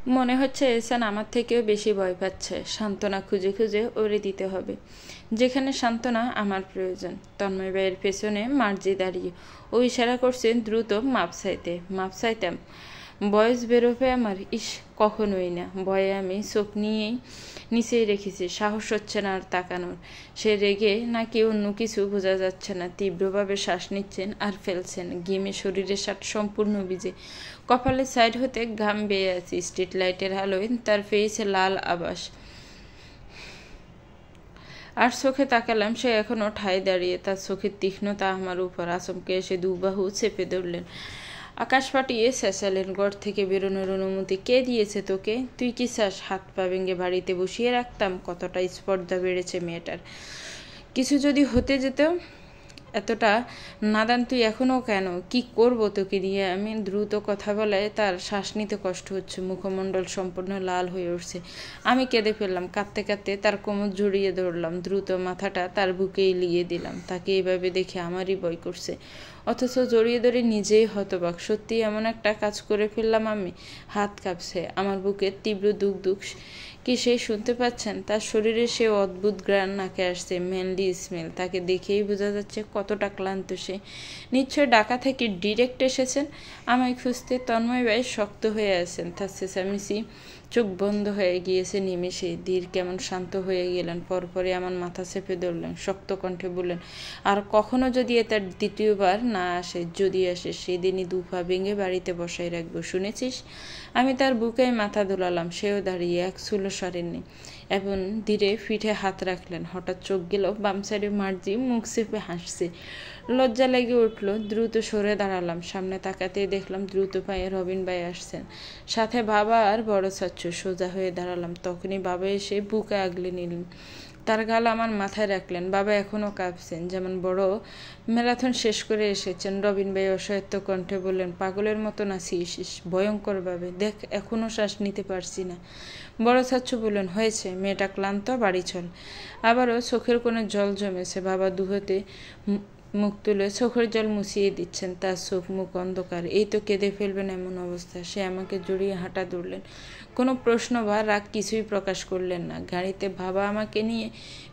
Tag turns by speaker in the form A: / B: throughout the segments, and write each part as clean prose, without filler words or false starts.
A: মনে হচ্ছে এহসান আমার থেকেও বেশি ভয় পাচ্ছে। সান্ত্বনা খুঁজে খুঁজে ওরে দিতে হবে, যেখানে সান্ত্বনা আমার প্রয়োজন। তন্ময় ভাইয়ের পেছনে মার্জি দাঁড়িয়ে ও ইশারা করছে দ্রুত মাপ চাইতাম। বয়স বেরোবে আমার? ইস, কখনোই না। ভয়ে আমি চোখ নিচেই রেখেছি, সাহস হচ্ছে না আর তাকানোর। সে রেগে নাকি অন্য কিছু বোঝা যাচ্ছে না। তীব্রভাবে শ্বাস নিচ্ছেন আর ফেলছেন। ঘেমে শরীরের শার্ট সম্পূর্ণ ভিজে, কপালের সাইড হতে ঘাম বেয়ে আছে। স্ট্রিট লাইটের আলোয় তার ফেসে লাল আভাস। আর চোখে তাকালাম, সে এখনো ঠায় দাঁড়িয়ে, তার চোখের তীক্ষ্ণতা আমার উপর। আচমকে এসে দুবাহু চেপে ধরলেন, আকাশ ফাটিয়ে চেঁচালেন, ঘর থেকে বেরোনোর অনুমতি কে দিয়েছে তোকে? তুই কি চাস হাত পা ভেঙে বাড়িতে বসিয়ে রাখতাম? কতটা স্পর্ধা বেড়েছে মেয়েটার। কিছু যদি হতে যেত। এতটা নাদান তুই এখনও কেন? কি করব তোকে দিয়ে আমি? দ্রুত কথা বলায় তার শ্বাস নিতে কষ্ট হচ্ছে, মুখমণ্ডল সম্পূর্ণ লাল হয়ে উঠছে। আমি কেঁদে ফেললাম, কাঁদতে কাঁদতে তার কোমর জড়িয়ে ধরলাম, দ্রুত মাথাটা তার বুকেই লিয়ে দিলাম। তাকে এইভাবে দেখে আমারই ভয় করছে, অথচ জড়িয়ে ধরে নিজেই হতবাক। সত্যি এমন একটা কাজ করে ফেললাম আমি। হাত কাঁপছে, আমার বুকের তীব্র দুঃখ দুঃখ কি সেই শুনতে পাচ্ছেন? তার শরীরে সে অদ্ভুত ঘ্রাণ নাকে আসছে, ম্যানলি স্মেল। তাকে দেখেই বোঝা যাচ্ছে কতটা ক্লান্ত সে। নিশ্চয় ঢাকা থেকে ডিরেক্ট এসেছেন আমায় খুঁজতে। তন্ময় ভাই শক্ত হয়ে আছেন, তার চেঁচামেচি চোখ বন্ধ হয়ে গিয়েছে নিমেষে। ধীর কেমন শান্ত হয়ে গেলেন, পরপরই আমার মাথা চেপে ধরলেন, শক্ত কণ্ঠে বললেন, আর কখনো যদি তার দ্বিতীয়বার না আসে, যদি আসে সেদিনই দুপা ভেঙে বাড়িতে বসাই রাখবো, শুনেছিস? আমি তার বুকে মাথা দোলালাম, সেও দাঁড়িয়ে এক চুলো সরেননি এবং ধীরে পিঠে হাত রাখলেন। হঠাৎ চোখ গেল বাম সাইডে, মার্জি মুখ চেপে হাসছে। লজ্জা লেগে উঠল, দ্রুত সরে দাঁড়ালাম। সামনে তাকাতে দেখলাম দ্রুত পায়ে রবিন ভাই আসছেন, সাথে বাবা আর বড় চাচ্চু। সোজা হয়ে দাঁড়ালাম, তখনই বাবা এসে বুকে আগলে নিলেন, তার গাল আমার মাথায় রাখলেন। বাবা এখনও কাঁপছেন, যেমন বড় ম্যারাথন শেষ করে এসেছেন। রবিন ভাই অসহায়ত্ব কণ্ঠে বললেন, পাগলের মতো নাচিস ভয়ঙ্করভাবে, দেখ এখনও শ্বাস নিতে পারছি না। বড় চাচ্চু বললেন, হয়েছে, মেয়েটা ক্লান্ত, বাড়ি চল। আবারও চোখের কোণে জল জমেছে। বাবা দুহাতে মুখ তুলে চোখের জল মুছিয়ে দিচ্ছেন, তার চোখ মুখ অন্ধকার। এই তো কেঁদে ফেলবেন এমন অবস্থা। সে আমাকে জড়িয়ে হাঁটা ধরলেন, কোনো প্রশ্ন বা রাগ কিছুই প্রকাশ করলেন না। গাড়িতে বাবা আমাকে নিয়ে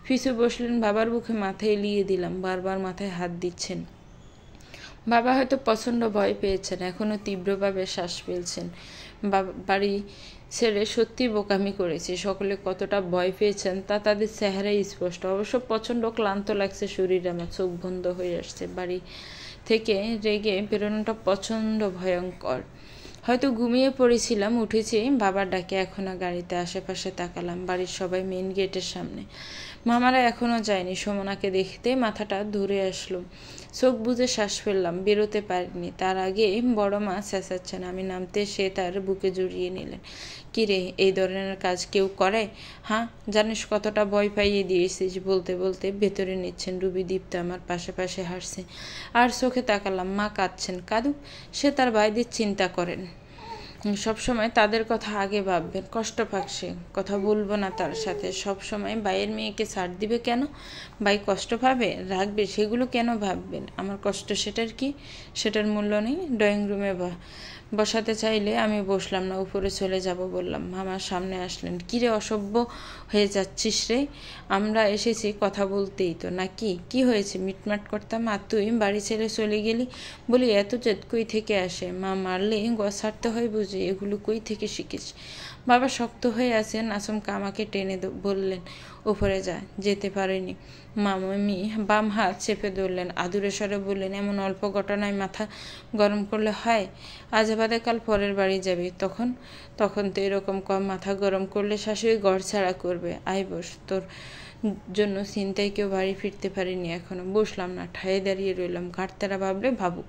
A: পিছু বসলেন, বাবার বুকে মাথায় এলিয়ে দিলাম, বারবার মাথায় হাত দিচ্ছেন। বাবা হয়তো প্রচণ্ড ভয় পেয়েছেন, এখনও তীব্রভাবে শ্বাস ফেলছেন। বাড়ি ছেড়ে সত্যি বোকামি করেছি। সকলে কতটা ভয় পেয়েছেন তা তাদের চেহারাই স্পষ্ট। অবশ্য প্রচণ্ড ক্লান্ত লাগছে শরীর, আমার চোখ বন্ধ হয়ে আসছে। বাড়ি থেকে রেগে বেরোনোটা প্রচণ্ড ভয়ঙ্কর। হয়তো ঘুমিয়ে পড়েছিলাম, উঠেছি বাবার ডাকে। এখনও গাড়িতে। আশেপাশে তাকালাম, বাড়ির সবাই মেন গেটের সামনে। মামারা এখনও যায়নি। সুমনাকে দেখতে মাথাটা ধরে আসলো, চোখ বুজে শ্বাস ফেললাম, বেরোতে পারিনি। তার আগে বড় মা চেঁচাচ্ছেন। আমি নামতে সে তার বুকে জড়িয়ে নিলেন। কিরে, এই ধরনের কাজ কেউ করে? হ্যাঁ, জানিস কতটা ভয় পাইয়ে দিয়েছিস। বলতে বলতে ভেতরে নিচ্ছেন। রুবি দীপ্তা আমার পাশে পাশে হাসছে, আর চোখে তাকালাম। মা কাঁদছেন, কাঁদুক, সে তার ভাইদের চিন্তা করেন, সবসময় তাদের কথা আগে ভাববেন। কষ্ট পাক সে, কথা বলবো না তার সাথে। সবসময় ভাইয়ের মেয়েকে ছাড় দিবে কেন? ভাই কষ্ট পাবে, রাখবে, সেগুলো কেন ভাববেন? আমার কষ্ট সেটার কি? সেটার মূল্য নেই? ড্রয়িং রুমে বসাতে চাইলে আমি বসলাম না, উপরে চলে যাব বললাম। মামার সামনে আসলেন। কিরে, অসভ্য হয়ে যাচ্ছিস রে? আমরা এসেছি কথা বলতেই তো, নাকি? কি হয়েছে? মিটমাট করতাম, আর তুই বাড়ি ছেড়ে চলে গেলি। বলি, এত জেদ কই থেকে আসে? মা মারলে গছ ছাড়তে হয় বুঝি? এগুলো কই থেকে শিখিস? বাবা শক্ত হয়ে আছেন। আচমকা আমাকে টেনে বললেন, উপরে যা। যেতে পারেনি। মামি বাম হাত চেপে ধরলেন, আদুরে স্বরে বললেন, এমন অল্প ঘটনায় মাথা গরম করলে হয়? আজ বাদে কাল পরের বাড়ি যাবি, তখন তো এরকম কম মাথা গরম করলে শাশুড়ি ঘর ছাড়া করবে। আয় বস, তোর জন্য চিন্তায় কেউ বাড়ি ফিরতে পারিনি এখনো। বসলাম না, ঠায়ে দাঁড়িয়ে রইলাম। ঘাটতারা ভাবলে ভাবুক,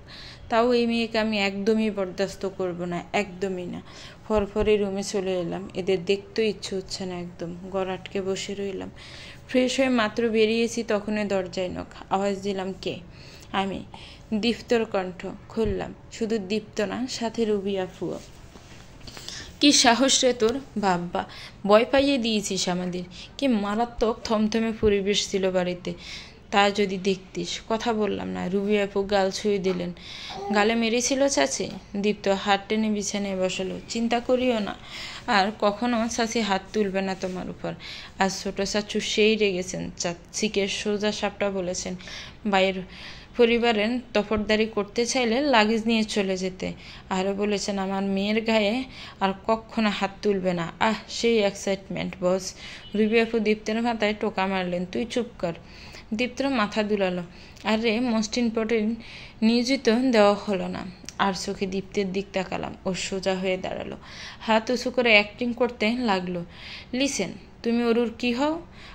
A: তাও এই মেয়েকে আমি একদমই বরদাস্ত করব না, একদমই না। ফরফরে রুমে চলে এলাম। এদের দেখতেও ইচ্ছে হচ্ছে না একদম। ঘর আটকে বসে রইলাম। ফ্রেশ হয়ে মাত্র বেরিয়েছি, তখনই দরজায় নখ। আওয়াজ দিলাম, কে? আমি। দীপ্তর কণ্ঠ। খুললাম। শুধু দীপ্ত না, সাথে রুবি আফুও। কি সাহস রে তোর? বাব্বা, ভয় পাইয়ে দিয়েছিস আমাদের। কি মারাত্মক থমথমে পরিবেশ ছিল বাড়িতে। তা যদি দেখতিস। কথা বললাম না। রুবি আপু গাল ছুঁয়ে দিলেন। গালে মেরেছিল চাচি? দীপ্ত হাত টেনে বিছানায় বসালো। চিন্তা করিও না, আর কখনো চাচি হাত তুলবে না তোমার উপর। আজ ছোট চাচু সেই রেগেছেন। চাচিকে সোজা সাপটা বলেছেন বাইর পরিবারের দফরদারি করতে চাইলে লাগেজ নিয়ে চলে যেতে। আরও বলেছেন আমার মেয়ের গায়ে আর কখনো হাত তুলবে না। সেই এক্সাইটমেন্ট বস। রুবি আপু দীপ্তের মাথায় টোকা মারলেন। তুই চুপ কর। দীপ্তর মাথা দুলালো। আরে মোস্ট ইম্পর্টেন্ট নিয়োজিত দেওয়া হলো না। আর চোখে দীপ্তের দিক তাকালাম। ও সোজা হয়ে দাঁড়ালো, হাত উঁচু করে অ্যাক্টিং করতে লাগলো। লিসেন, তুমি ওর কি হও?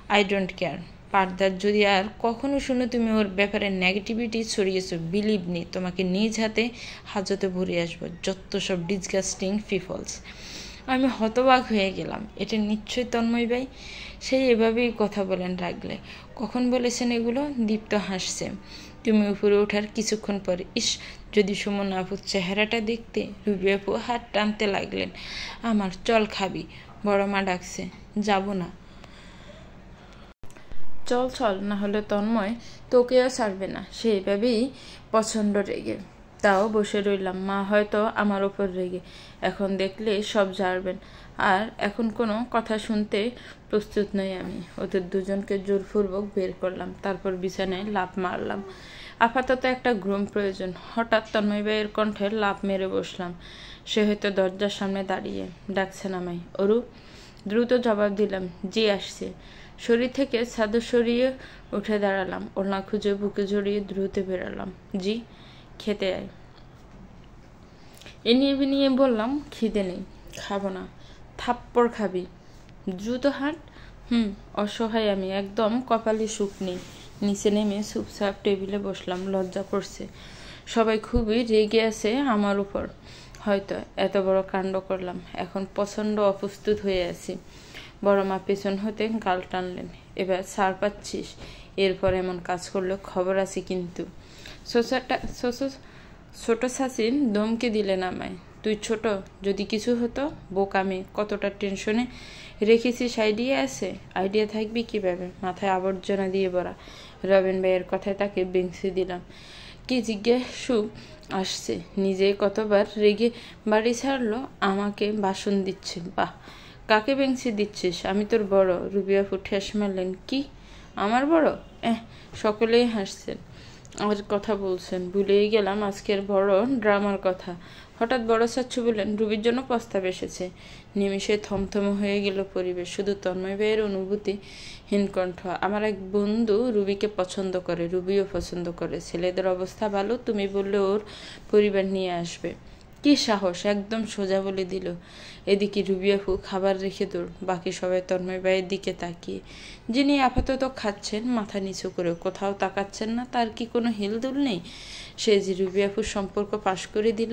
A: I don't care. পার্দার যদি আর কখনো শুনে তুমি ওর ব্যাপারে নেগেটিভিটি ছড়িয়েছো, বিলিভ নি তোমাকে নিজ হাতে হাজতে ভরে আসবো। যত সব ডিসগাস্টিং পিপলস। আমি হতবাক হয়ে গেলাম। এটা নিশ্চয়ই তন্ময় ভাই। সেই এভাবেই কথা বলেন রাখলে। কখন বলেছেন এগুলো? দীপ্ত হাসছে। তুমি উপরে ওঠার কিছুক্ষণ পরে। যদি সুমন আপুর চেহারাটা দেখতে। রুবি আপু হাত টানতে লাগলেন। আমার চল খাবি, বড় মা ডাকছে। যাব না। চল চল, না হলে তন্ময় তোকেও ছাড়বে না। সেইভাবেই প্রচণ্ড রেগে। তাও বসে রইলাম। মা হয়তো আমার ওপর রেগে। এখন দেখলে সব ঝাড়বেন। আর এখন কোনো কথা শুনতে প্রস্তুত নই আমি। ওদের দুজনকে জোরপূর্বক বের করলাম। তারপর বিছানায় লাফ মারলাম। আপাতত একটা ঘুম প্রয়োজন। হঠাৎ তন্ময় ভাইয়ের কণ্ঠে লাফ মেরে বসলাম। সে হয়তো দরজার সামনে দাঁড়িয়ে। ডাকছেন আমায়। অরু। দ্রুত জবাব দিলাম, জি আসছে। শরীর থেকে চাদর সরিয়ে উঠে দাঁড়ালাম। ওড়না খুঁজে বুকে জড়িয়ে দ্রুত বেরালাম। জি। খেতে আয়। এ নিয়ে বললাম, খিদে নেই, খাবো না। থাপ্পড় খাবি? দ্রুত হাঁট। অসহায় আমি, একদম কপালে সুখ নেই। নিচে নেমে চুপচাপ টেবিলে বসলাম। লজ্জা করছে। সবাই খুবই রেগে আছে আমার উপর। হয়তো এত বড় কাণ্ড করলাম। এখন প্রচণ্ড অপ্রস্তুত হয়ে আছি। বড় মা পেছন হতে গাল টানলেন। এবার ছাড় পাচ্ছিস? এরপর এমন কাজ করলে খবর আছে কিন্তু। ছোট চাচিন ধমকে দিলেন আমায়। তুই ছোট, যদি কিছু হতো? বোকামি। কতটা টেনশনে রেখেছিস আইডিয়া আছে? আইডিয়া থাকবি কিভাবে? মাথায় আবর্জনা দিয়ে ভরা। রবিন ভাইয়ের কথায় তাকে বেঞ্চি দিলাম। কি জিজ্ঞাসু আসছে। নিজে কতবার রেগে বাড়ি ছাড়লো, আমাকে বাসন দিচ্ছে। বাহ, কাকে বেঞ্চি দিচ্ছিস? আমি তোর বড়। রুবি আপু ঠেস মারলেন। কি আমার বড়? সকলেই হাসছেন আর কথা বলছেন। ভুলেই গেলাম আজকের বড় ড্রামার কথা। হঠাৎ বড় চাচ্ছু বললেন, রুবির জন্য প্রস্তাব এসেছে। নিমিষে থমথম হয়ে গেল পরিবেশ। শুধু তন্ময় ভাইয়ের অনুভূতি হীনকণ্ঠ। আমার এক বন্ধু রুবিকে পছন্দ করে, রুবিও পছন্দ করে। ছেলেদের অবস্থা ভালো, তুমি বললে ওর পরিবার নিয়ে আসবে। কি সাহস! একদম সোজা বলে দিল। এদিকে রুবি আপু খাবার রেখে দৌড়। বাকি সবাই তন্ময় ভাইয়ের দিকে তাকিয়ে। যিনি আপাতত খাচ্ছেন মাথা নিচু করে, কোথাও তাকাচ্ছেন না। তার কি কোনো হিলদুল নেই? সে যে রুবি আপুর সম্পর্ক পাশ করে দিল।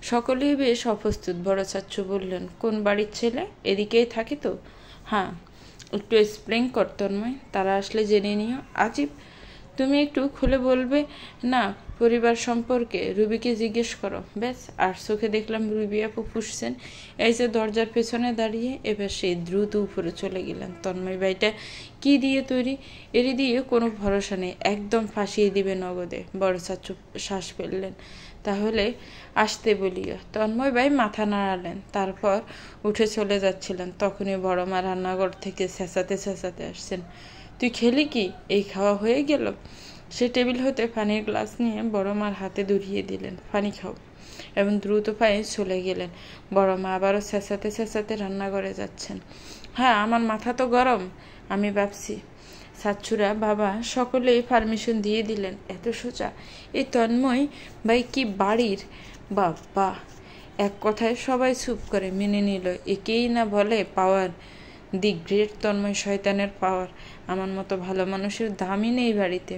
A: সকলেই বেশ অপ্রস্তুত। বড় চাচ্চু বললেন, কোন বাড়ির ছেলে? এদিকেই থাকে তো? হ্যাঁ। একটু এক্সপ্লেন কর তন্ময়। তারা আসলে জেনে নিও। আজিব, তুমি একটু খুলে বলবে না পরিবার সম্পর্কে? রুবিকে জিজ্ঞেস করো। ব্যাস। আর চোখে দেখলাম রুবি আপু ফুসছেন। এই যে দরজার পেছনে দাঁড়িয়ে। এবার সেই দ্রুত উপরে চলে গেলেন। তন্ময় ভাইটা কি দিয়ে তৈরি? এরই দিয়ে কোনো ভরসা নেই। একদম ফাঁসিয়ে দিবে নগদে। বড় চাচু শ্বাস ফেললেন। তাহলে আসতে বলিও। তন্ময় ভাই মাথা নাড়ালেন। তারপর উঠে চলে যাচ্ছিলেন। তখনই বড় মা রান্নাঘর থেকে চেঁচাতে আসছেন। তুই খেলি কি? এই খাওয়া হয়ে গেল? সে টেবিল হতে পানির গ্লাস নিয়ে বড় মার হাতে ধরিয়ে দিলেন। পানি খাও। এবং দ্রুত পায়ে চলে গেলেন। বড় মা আবারও চেঁচাতে রান্নাঘরে যাচ্ছেন। হ্যাঁ, আমার মাথা তো গরম। আমি ভাবছি। চাচ্চুরা বাবা সকলেই পারমিশন দিয়ে দিলেন। এত সোজা? এই তন্ময় ভাই কি বাড়ির? বাবা! এক কথায় সবাই চুপ করে মেনে নিল। একেই না বলে পাওয়ার। দি গ্রেট তন্ময় শয়তানের পাওয়ার। আমার মতো ভালো মানুষের দামই নেই বাড়িতে।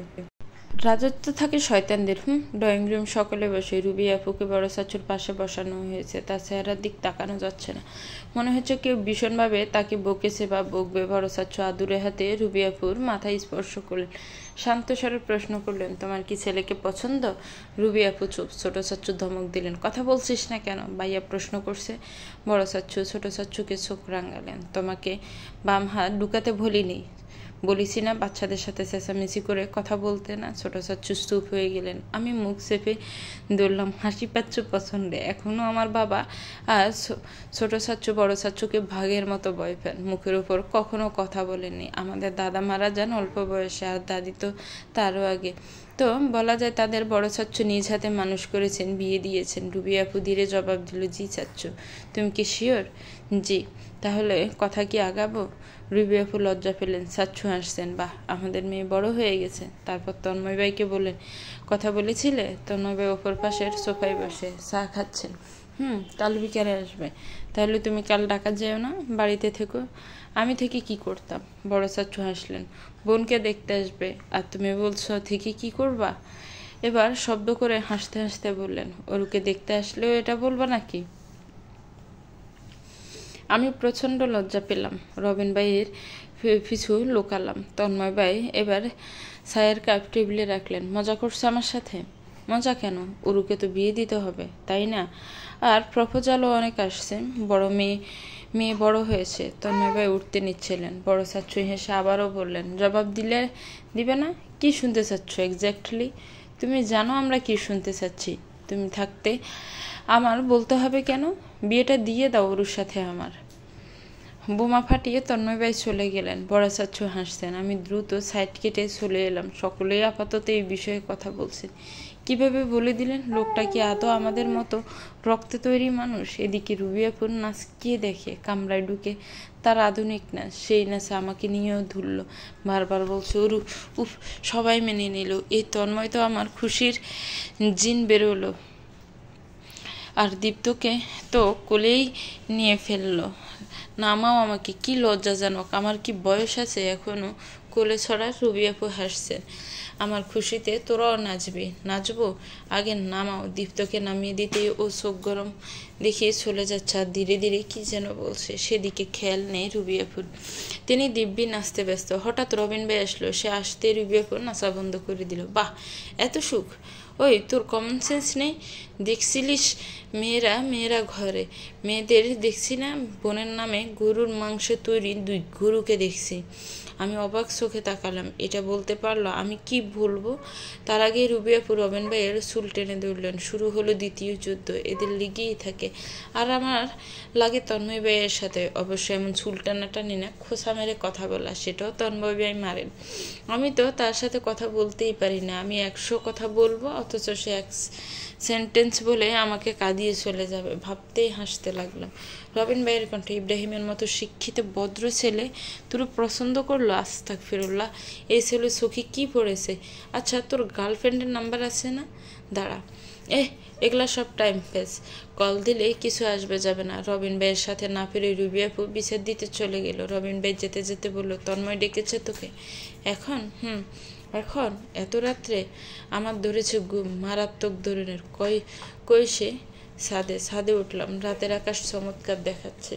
A: রাজত্ব থাকে শয়তানদের। ড্রয়িং রুম সকলে বসে। রুবি আপুকে বড় চাচুর পাশে বসানো হয়েছে। তার চেহারার দিক তাকানো যাচ্ছে না। মনে হচ্ছে কেউ ভীষণভাবে তাকে বকেছে বা বকবে। বড় চাচু আদুরে হাতে রুবি আপুর মাথায় স্পর্শ করলেন। শান্ত স্বরে প্রশ্ন করলেন, তোমার কি ছেলেকে পছন্দ? রুবি আপু চুপ। ছোট চাচু ধমক দিলেন, কথা বলছিস না কেন? ভাইয়া প্রশ্ন করছে। বড় চাচু ছোট চাচুকে চোখ রাঙালেন। তোমাকে বাম হাত ঢুকাতে ভুলিনি। বলেছি না বাচ্চাদের সাথে চেঁচামেচি করে কথা বলতে না। ছোট চাচ্চু চুপ হয়ে গেলেন। আমি মুখ চেপে ধরলাম, হাসি পাচ্ছ পছন্দে? এখনো আমার বাবা আর ছোট চাচ্চু বড় চাচ্চুকে ভাগের মতো ভয় পান। মুখের উপর কখনো কথা বলেননি। আমাদের দাদা মারা যান অল্প বয়সে, আর দাদি তো তারও আগে। তো বলা যায় তাদের বড় চাচ্চু নিজ হাতে মানুষ করেছেন, বিয়ে দিয়েছেন। রুবি আপু ধীরে জবাব দিল, জি চাচ্চু। তুমি কি শিওর? জি। তাহলে কথা কি আগাবো? রুবি আপু লজ্জা পেলেন। চাচ্চু হাসছেন, বাহ, আমাদের মেয়ে বড় হয়ে গেছে। তারপর তন্ময় ভাইকে বললেন, কথা বলেছিলে? তন্ময় ভাই অপর পাশের সোফায় বসে চা খাচ্ছেন। কাল বিকালে আসবে। তাহলে তুমি কাল ঢাকা যেও না, বাড়িতে থেকো। আমি থেকে কি করতাম? বড় চাচ্চু হাসলেন। বোনকে দেখতে আসবে, আর তুমি বলছো থেকে কি করবা? এবার শব্দ করে হাসতে হাসতে বললেন, ওরুকে দেখতে আসলেও এটা বলবা নাকি? আমি প্রচণ্ড লজ্জা পেলাম। রবিন ভাইয়ের পিছু লুকালাম। তন্ময় ভাই এবার চায়ের কাপ টেবিলে রাখলেন। মজা করছে আমার সাথে? মজা কেন? উরুকে তো বিয়ে দিতে হবে, তাই না? আর প্রপোজালও অনেক আসছে। বড় মেয়ে বড় হয়েছে। তন্ময় ভাই উঠতে নিচ্ছিলেন। বড় চাচ্চু হেসে আবারও বললেন, জবাব দিবে না? কি শুনতে চাচ্ছ এক্স্যাক্টলি? তুমি জানো আমরা কি শুনতে চাচ্ছি। তুমি থাকতে আমার বলতে হবে কেন? বিয়েটা দিয়ে দাও ওর সাথে আমার। বোমা ফাটিয়ে তন্ময় ভাই চলে গেলেন। বড় চাচ্চু হাসছেন। আমি দ্রুত সাইড কেটে চলে এলাম। সকলেই আপাতত এই বিষয়ে কথা বলছেন। কিভাবে বলে দিলেন? লোকটা কি আদৌ আমাদের মতো রক্তে তৈরি মানুষ? এদিকে রুবি আপুর নাচ কে দেখে কামরায় ঢুকে, তার আধুনিক নাচ। সেই নাচে আমাকে নিয়েও ধরল। বারবার বলছে, ওরু উফ, সবাই মেনে নিল। এই তন্ময় তো আমার খুশির জিন বেরোলো। আর দীপ্তকে তো কোলেই নিয়ে ফেললো। নামাও আমাকে, কি লজ্জাজনক। আমার কি বয়স আছে এখনো কোলে ছড়া? রুবি আপু হাসছেন। আমার খুশিতে তোরাও নাচবি? নাচবো? আগে নামাও। দীপ্তকে নামিয়ে দিতেই ও চোখ গরম দেখিয়ে চলে যাচ্ছে, আর ধীরে ধীরে কি যেন বলছে। সেদিকে খেয়াল নেই রুবি আপুর। তিনি দিব্যি নাচতে ব্যস্ত। হঠাৎ রবিন ভাই আসলো। সে আসতে রুবি আপু নাচা বন্ধ করে দিল। বাহ, এত সুখ! ওই তোর কমন সেন্স নেই? দেখছিলিস মেয়েরা ঘরে, মেয়েদের দেখছি না বোনের নামে গরুর মাংস তৈরি 2 গরুকে দেখছি। আমি অবাক চোখে তাকালাম। এটা বলতে পারলো? আমি কি বলবো? তার আগে রুবি আপু রবিন ভাইয়ের চুল টেনে ধরলেন। শুরু হলো দ্বিতীয় যুদ্ধ। এদের লেগেই থাকে। আর আমার লাগে তন্ময় ভাইয়ের সাথে। অবশ্য এমন চুল টানাটানি না, খোঁচা মেরে কথা বলা, সেটাও তন্ময় ভাই মারেন। আমি তো তার সাথে কথা বলতেই পারি না। আমি 100 কথা বলবো, অথচ সে এক সেন্টেন্স বলে আমাকে কাঁদিয়ে চলে যাবে। ভাবতেই হাসতে লাগলাম। রবিন ভাইয়ের কণ্ঠে, ইব্রাহিমের মতো শিক্ষিত ভদ্র ছেলে তোর পছন্দ করলো? আস্তাগফিরুল্লাহ, এই ছেলে চোখে কি পড়েছে? আচ্ছা, তোর গার্লফ্রেন্ডের নাম্বার আছে না? দাঁড়া, এগুলা সব টাইম পেস। কল দিলে কিছু আসবে যাবে না। রবিন ভাইয়ের সাথে না পেরে রুবি আপু বিচার দিতে চলে গেল। রবিন ভাই যেতে যেতে বলল, তন্ময় ডেকেছে তোকে? এখন? এখন? এত রাত্রে? আমার ধরেছে ঘুম, মারাত্মক ধরনের। কই সে? ছাদে উঠলাম। রাতের আকাশ চমৎকার দেখাচ্ছে।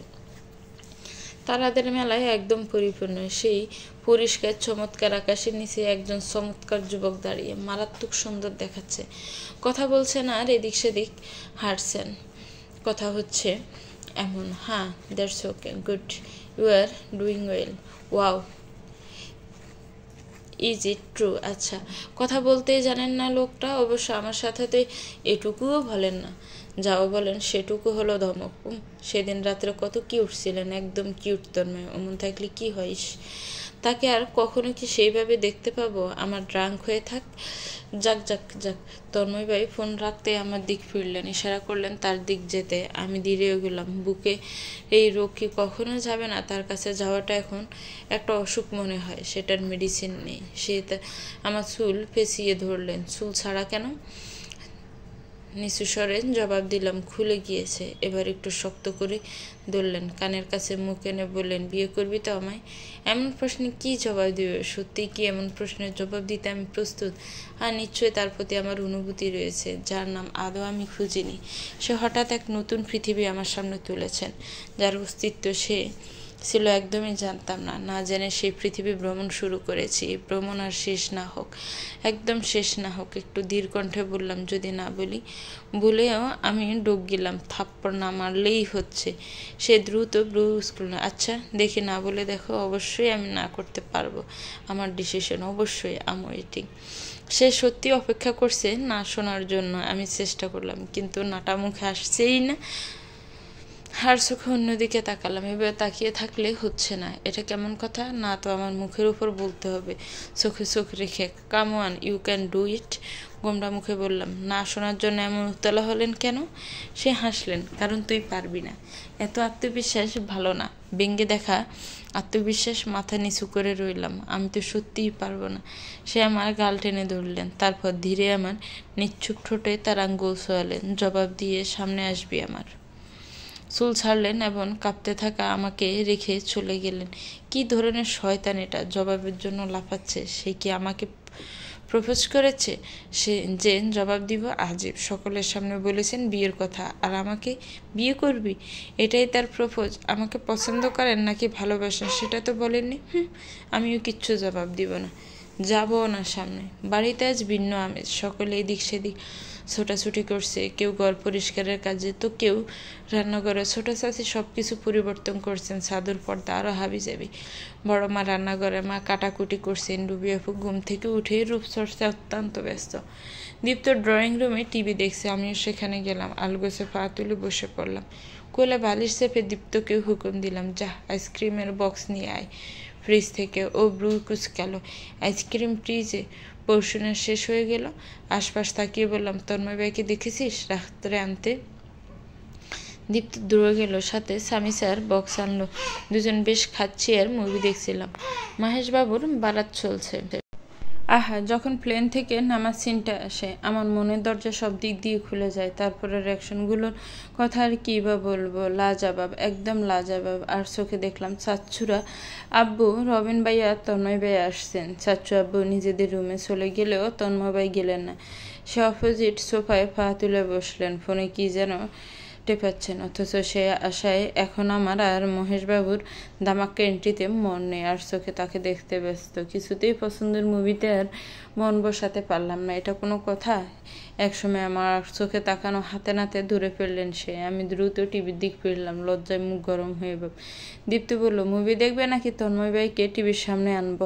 A: তারাদের মেলায় একদম পরিপূর্ণ। সেই পরিষ্কার চমৎকার আকাশের নিচে একজন চমৎকার যুবক দাঁড়িয়ে মারাত্মক সুন্দর দেখাচ্ছে। কথা বলছেন আর এদিক সেদিক হাঁটছেন। কথা হচ্ছে এমন, হ্যাঁ, that's okay, good, you are doing well, wow, is it true? আচ্ছা, কথা বলতেই জানেন না লোকটা। অবশ্য আমার সাথে তো এটুকুও বলেন না। যাও বলেন সেটুকু হলো ধমক। সেদিন রাত্রে কত কিউট ছিলেন, একদম কিউট তন্ময়। অমন থাকলে কি হইস? তাকে আর কখনো কি সেইভাবে দেখতে পাবো? আমার ড্রাঙ্ক হয়ে থাক। যাক যাক যাক। তন্ময় ভাই ফোন রাখতে আমার দিক ফিরলেন, ইশারা করলেন তার দিক যেতে। আমি ধীরেও গেলাম। বুকে এই রোগ কি কখনো যাবে না? তার কাছে যাওয়াটা এখন একটা অসুখ মনে হয়, সেটার মেডিসিন নেই। সে আমার চুল পেঁচিয়ে ধরলেন। চুল ছাড়া কেন? নিচু স্বরে জবাব দিলাম, খুলে গিয়েছে। এবার একটু শক্ত করে ধরলেন। কানের কাছে মুখ এনে বললেন, বিয়ে করবি তো আমায়? এমন প্রশ্নে কি জবাব দিবে? সত্যি কি এমন প্রশ্নের জবাব দিতে আমি প্রস্তুত? আর নিশ্চয়ই তার প্রতি আমার অনুভূতি রয়েছে, যার নাম আদৌ আমি খুঁজিনি। সে হঠাৎ এক নতুন পৃথিবী আমার সামনে তুলেছেন, যার অস্তিত্ব সে ছিল একদমই জানতাম না, না জেনে সেই পৃথিবী ভ্রমণ শুরু করেছি। ভ্রমণ আর শেষ না হোক, একদম শেষ না হোক। একটু ধীর কণ্ঠে বললাম, যদি না বলি। বলেও আমি ডুব গেলাম, থাপ্পড় না মারলেই হচ্ছে। সে দ্রুত ব্রু স্কুল, আচ্ছা দেখি, না বলে দেখো। অবশ্যই আমি না করতে পারবো, আমার ডিসিশন, অবশ্যই আম ওয়েটিং। সে সত্যি অপেক্ষা করছে না শোনার জন্য। আমি চেষ্টা করলাম, কিন্তু নাটা মুখে আসছেই না। আর চোখে অন্যদিকে তাকালাম। এবার তাকিয়ে থাকলে হচ্ছে না, এটা কেমন কথা? না তো আমার মুখের উপর বলতে হবে, চোখে চোখ রেখে। Come one, you can do it. গোমরা মুখে বললাম, না শোনার জন্য এমন উতলা হলেন কেন? সে হাসলেন, কারণ তুই পারবি না। এত আত্মবিশ্বাস ভালো না। ব্যঙ্গে দেখা আত্মবিশ্বাস। মাথা নিচু করে রইলাম, আমি তো সত্যিই পারবো না। সে আমার গাল টেনে ধরলেন, তারপর ধীরে আমার নিচ্ছুক ঠোঁটে তার আঙ্গুল ছোঁয়ালেন। জবাব দিয়ে সামনে আসবি আমার। চুল ছাড়লেন এবং কাঁপতে থাকা আমাকে রেখে চলে গেলেন। কি ধরনের শয়তান এটা, জবাবের জন্য লাফাচ্ছে। সে কি আমাকে প্রপোজ করেছে? সে যে জবাব দিব আজীব। সকলের সামনে বলেছেন বিয়ের কথা, আর আমাকে বিয়ে করবি? এটাই তার প্রপোজ? আমাকে পছন্দ করেন নাকি ভালোবাসেন সেটা তো বলেননি। আমিও কিচ্ছু জবাব দিব না, যাবো না সামনে। বাড়িতে আজ ভিন্ন আমেজ। সকলে এদিক সেদিক ছোটাছুটি করছে, কেউ ঘর পরিষ্কারের কাজে, তো কেউ রান্নাঘরে। ছোট চাচি সব কিছু পরিবর্তন করছেন, চাদর পর্দা আরও হাবি যাবি। বড় মা রান্নাঘরে, মা কাটাকুটি করছেন। ডুবি আপু ঘুম থেকে উঠে রূপচর্চা অত্যন্ত ব্যস্ত। দীপ্ত ড্রয়িং রুমে টিভি দেখছে, আমিও সেখানে গেলাম। আলগোছে পা তুলে বসে পড়লাম। কোলে বালিশ চেপে দীপ্তকে হুকুম দিলাম, যা আইসক্রিমের বক্স নিয়ে আয় ফ্রিজ থেকে। ও ব্রু কুচকালো, আইসক্রিম ফ্রিজে? পরশুনের শেষ হয়ে গেল। আশপাশ তাকিয়ে বললাম, তন্ময় ভাইকে দেখেছিস রাত্রে আনতে? দীপ্ত দূরে গেল, সাথে স্বামী স্যার বক্স আনলো। দুজন বেশ খাচ্ছি আর মুভি দেখছিলাম। মাহেশবাবুর বারাত চলছে। আহা, যখন প্লেন থেকে নামার সিনটা আসে, আমার মনের দরজা সব দিক দিয়ে খুলে যায়। তারপরে রিয়াকশনগুলোর কথা আর কী বা বলবো, লাজবাব, একদম লাজবাব। আর চোখে দেখলাম চাচ্চুরা, আব্বু, রবিন ভাইয়া, তন্ময় ভাই আসছেন। চাচ্চু আব্বু নিজেদের রুমে চলে গেলেও তন্ময় ভাই গেলেন না। সে অপোজিট সোফায় পা তুলে বসলেন, ফোনে কি যেন টেপাচ্ছেন। অথচ সে আশায় এখন আমার আর মহেশবাবুর ধামাক্কা এন্ট্রিতে মন নেই। আর চোখে তাকে দেখতে ব্যস্ত। কিছুতেই পছন্দের মুভিতে আর মন বসাতে পারলাম না, এটা কোনো কথা? একসময় আমার চোখে তাকানো হাতে নাতে দূরে ফেললেন সে। আমি দ্রুত টিভির দিক ফিরলাম, লজ্জায় মুখ গরম হয়ে দীপ্তি বলল, মুভি দেখবে নাকি তন্ময় ভাইকে টিভির সামনে আনবো?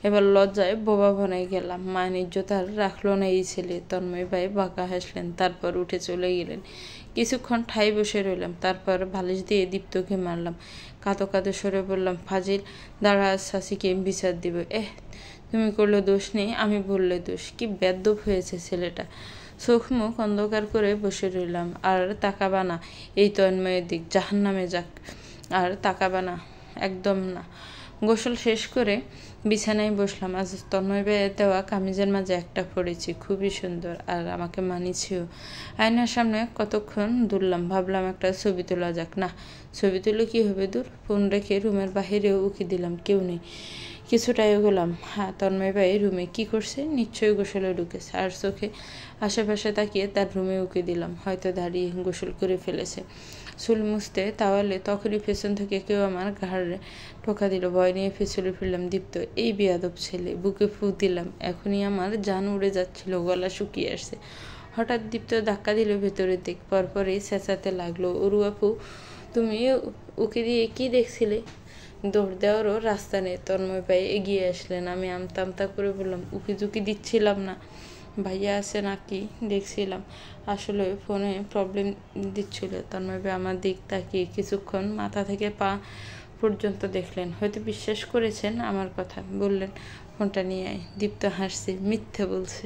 A: এবার লজ্জায় বোবা বনে গেলাম। মায়ের ইজ্জত আর রাখলো না এই ছেলে। তন্ময় ভাই বাঁকা হাসলেন, তারপর উঠে চলে গেলেন। কিছুক্ষণ ঠাই বসে রইলাম, তারপর বালিশ দিয়ে দীপ্তকে মারলাম। কাঁদো কাঁদো সরে বললাম, ফাজিল, দাঁড়া, শাসিকে বিচার দিব। তুমি করলে দোষ নেই, আমি বললে দোষ। কি বেদ্যপ হয়েছে ছেলেটা। চোখ মুখ অন্ধকার করে বসে রইলাম। আর তাকাবা না এই তন্ময়ের দিক, জাহান্নামে যাক। আর তাকাবা না, একদম না। গোসল শেষ করে বিছানায় বসলাম। আজ তন্ময় ভাইয়ের দেওয়া কামিজের মাঝে একটা পরেছি, খুবই সুন্দর, আর আমাকে মানিয়েছেও। আয়নার সামনে কতক্ষণ দুললাম, ভাবলাম একটা ছবি তোলা যাক। না, ছবি তুলে কি হবে, দূর। ফোন রেখে রুমের বাহিরেও উকি দিলাম, কেউ নেই। কিছুটা এগোলাম। হ্যাঁ, তন্ময় ভাই রুমে কি করছে? নিশ্চয়ই গোসলে ঢুকেছে। আর চোখে আশেপাশে তাকিয়ে তার রুমে উকি দিলাম, হয়তো দাঁড়িয়ে গোসল করে ফেলেছে। চুল মুছতে তাওয়ালে তখনই পেছন থেকে কেউ আমার ঘাড়ে টোকা দিল। ভয় নিয়ে পেছনে ফিরলাম। দীপ্ত, এই বেয়াদব ছেলে। বুকে ফুঁক দিলাম, এখনই আমার জান উড়ে যাচ্ছিল, গলা শুকিয়ে আসছে। হঠাৎ দীপ্ত ধাক্কা দিল ভেতরের দিক, পরপরই চেঁচাতে লাগলো, অরু আপু, তুমি উকি দিয়ে কি দেখছিলে? দৌড় দেওয়ারও রাস্তা নেই। তন্ময় ভাই এগিয়ে আসলেন। আমি আমতা আমতা করে বললাম, উকি ঝুঁকি দিচ্ছিলাম না, ভাইয়া আছে নাকি দেখছিলাম। আসলে ফোনে প্রবলেম দিচ্ছিল। তন্ময় ভাই আমার দিক তাকিয়ে কিছুক্ষণ মাথা থেকে পা পর্যন্ত দেখলেন, হয়তো বিশ্বাস করেছেন আমার কথা। বললেন, ফোনটা নিয়ে আয়। দীপ্ত হাসছে, মিথ্যে বলছে।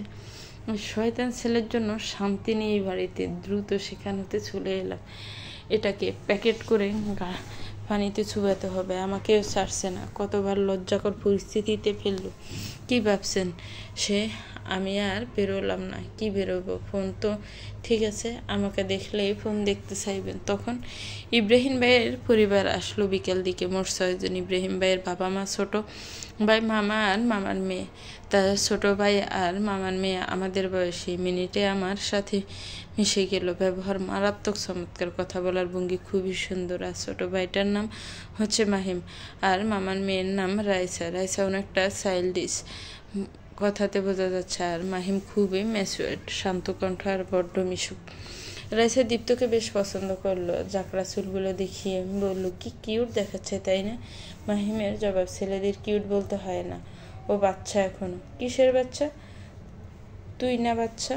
A: শয়তান ছেলের জন্য শান্তি নেই বাড়িতে। দ্রুত সেখান হতে চলে এলাম। এটাকে প্যাকেট করে পানিতে চুবাতে হবে। আমাকেও ছাড়ছে না। কতবার লজ্জাকর পরিস্থিতিতে ফেলল। কি ভাবছেন সে আমি আর বেরোলাম না। কি বেরোবো, ফোন তো ঠিক আছে, আমাকে দেখলেই ফোন দেখতে চাইবেন। তখন ইব্রাহিম ভাইয়ের পরিবার আসলো বিকেল দিকে, মোট 6 জন। ইব্রাহিম ভাইয়ের বাবা মা, ছোট ভাই, মামা আর মামার মেয়ে। তার ছোট ভাই আর মামার মেয়ে আমাদের বয়সী। মিনিটে আমার সাথে মিশে গেল। ব্যবহার মারাত্মক চমৎকার, কথা বলার ভঙ্গি খুবই সুন্দর। আর ছোট ভাইটার নাম হচ্ছে মাহিম, আর মামার মেয়ের নাম রাইসা। রাইসা অনেকটা চাইল্ডিশ, কথাতে বোঝা যাচ্ছে। আর মাহিম খুবই ম্যাচুয়ার্ড, শান্ত কণ্ঠ আর বড্ড মিশুক। রাইসা দীপ্তকে বেশ পছন্দ করলো। জাকড়া চুলগুলো দেখিয়ে বলল, কি কিউট দেখাচ্ছে, তাই না? মাহিমের জবাব, ছেলেদের কিউট বলতে হয় না, ও বাচ্চা এখনো। কিসের বাচ্চা? তুই না বাচ্চা?